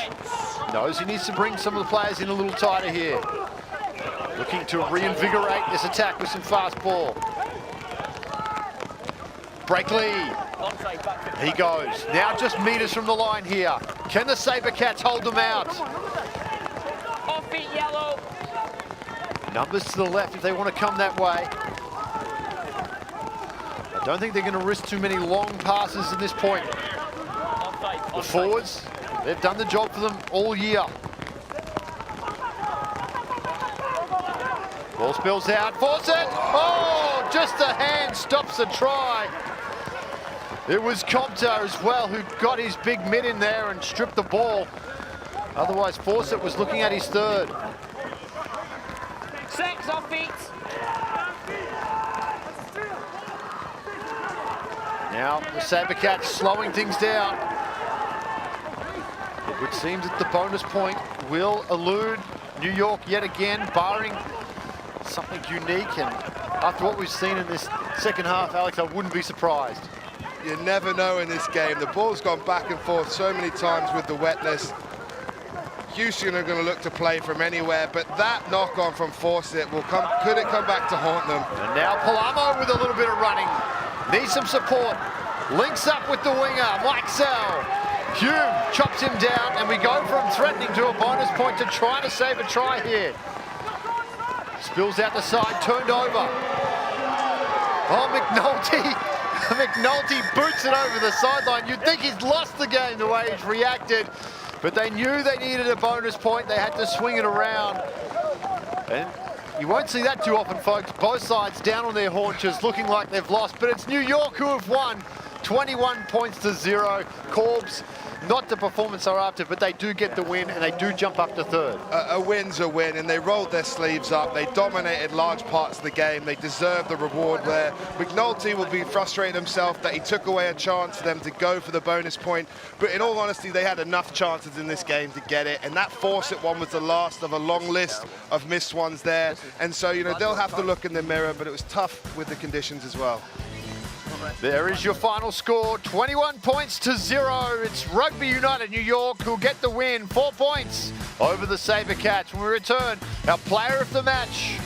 Speaker 1: Knows he needs to bring some of the players in a little tighter here. Looking to reinvigorate this attack with some fast ball. Breakley. He goes. Now just meters from the line here. Can the SaberCats hold them out?
Speaker 4: Off feet, yellow.
Speaker 1: Numbers to the left if they want to come that way. I don't think they're going to risk too many long passes at this point. The forwards, they've done the job for them all year. Ball spills out, Fawcett. Oh, just a hand stops the try. It was Compter as well who got his big mid in there and stripped the ball. Otherwise, Fawcett was looking at his third.
Speaker 4: 6 off feet.
Speaker 1: Now the SaberCats slowing things down. It would seem that the bonus point will elude New York yet again, barring something unique. And after what we've seen in this second half, Alex, I wouldn't be surprised.
Speaker 2: You never know in this game. The ball's gone back and forth so many times with the wetness. Houston are going to look to play from anywhere, but that knock-on from Fawcett will come. Could it come back to haunt them?
Speaker 1: And now Palamo with a little bit of running. Needs some support. Links up with the winger, Mike Sell. Hume chops him down, and we go from threatening to a bonus point to trying to save a try here. Spills out the side, turned over. Oh, McNulty. McNulty boots it over the sideline. You'd think he's lost the game the way he's reacted, but they knew they needed a bonus point. They had to swing it around. And you won't see that too often, folks. Both sides down on their haunches, looking like they've lost, but it's New York who have won. 21 points to 0. Corbs, not the performance they're after, but they do get the win, and they do jump up to third.
Speaker 2: A win's a win, and they rolled their sleeves up. They dominated large parts of the game. They deserve the reward there. McNulty will be frustrated himself that he took away a chance for them to go for the bonus point. But in all honesty, they had enough chances in this game to get it, and that Fawcett one was the last of a long list of missed ones there. And so, you know, they'll have to look in the mirror, but it was tough with the conditions as well.
Speaker 1: There is your final score, 21 points to 0. It's Rugby United New York who'll get the win, 4 points over the SaberCats. When we return, our player of the match.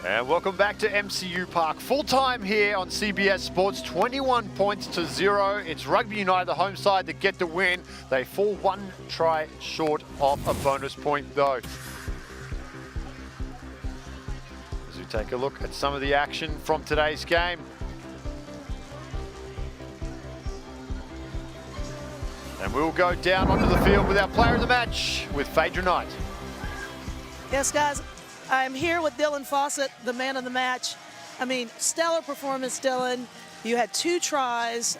Speaker 1: And welcome back to MCU Park. Full time here on CBS Sports, 21 points to 0. It's Rugby United, the home side, that get the win. They fall 1 try short of a bonus point though. As we take a look at some of the action from today's game. And we'll go down onto the field with our player of the match, with Phaedra Knight.
Speaker 3: Yes, guys, I'm here with Dylan Fawcett, the man of the match. I mean, stellar performance, Dylan. You had 2 tries,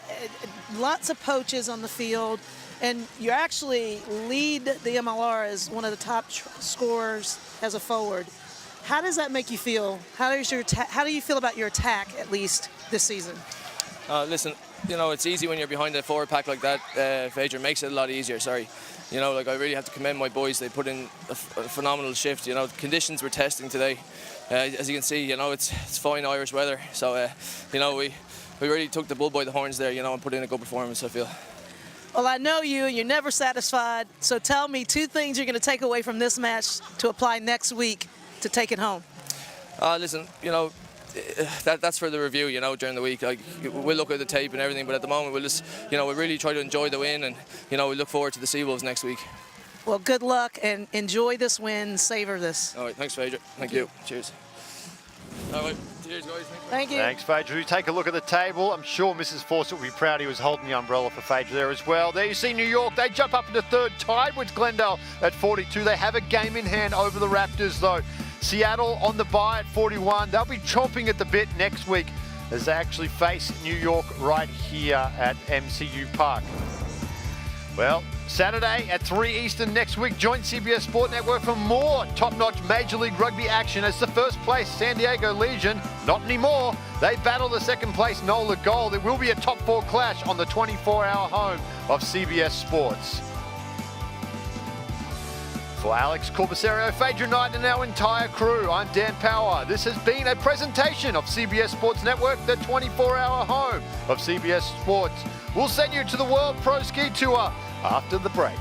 Speaker 3: lots of poaches on the field, and you actually lead the MLR as one of the top scorers as a forward. How does that make you feel? How do you feel about your attack, at least this season?
Speaker 9: Listen, you know, it's easy when you're behind a forward pack like that. Phaedra makes it a lot easier, sorry. You know, like, I really have to commend my boys. They put in a phenomenal shift. You know, the conditions we're testing today, as you can see, you know, it's fine Irish weather. So, you know, we really took the bull by the horns there, you know, and put in a good performance, I feel.
Speaker 3: Well, I know you, and you're never satisfied. So tell me 2 things you're going to take away from this match to apply next week to take it home.
Speaker 9: Listen, you know, that's for the review, you know, during the week. Like, we'll look at the tape and everything, but at the moment we'll just, you know, we'll really try to enjoy the win, and, you know, we look forward to the Seawolves next week.
Speaker 3: Well, good luck and enjoy this win. Savor this.
Speaker 9: All right, thanks, Phaedra. Thank you. Cheers. All right, cheers, guys.
Speaker 3: Thank you.
Speaker 1: Thanks, Phaedra. We take a look at the table. I'm sure Mrs. Fawcett will be proud he was holding the umbrella for Phaedra there as well. There you see New York. They jump up into 3rd, tied with Glendale at 42. They have a game in hand over the Raptors, though. Seattle on the bye at 41. They'll be chomping at the bit next week as they actually face New York right here at MCU Park. Well, Saturday at 3 Eastern next week, join CBS Sport Network for more top-notch Major League Rugby action as the first place San Diego Legion, not anymore, they battle the 2nd place NOLA Gold. It will be a top 4 clash on the 24-hour home of CBS Sports. For Alex Corbuserio, Phaedra Knight, and our entire crew, I'm Dan Power. This has been a presentation of CBS Sports Network, the 24-hour home of CBS Sports. We'll send you to the World Pro Ski Tour after the break.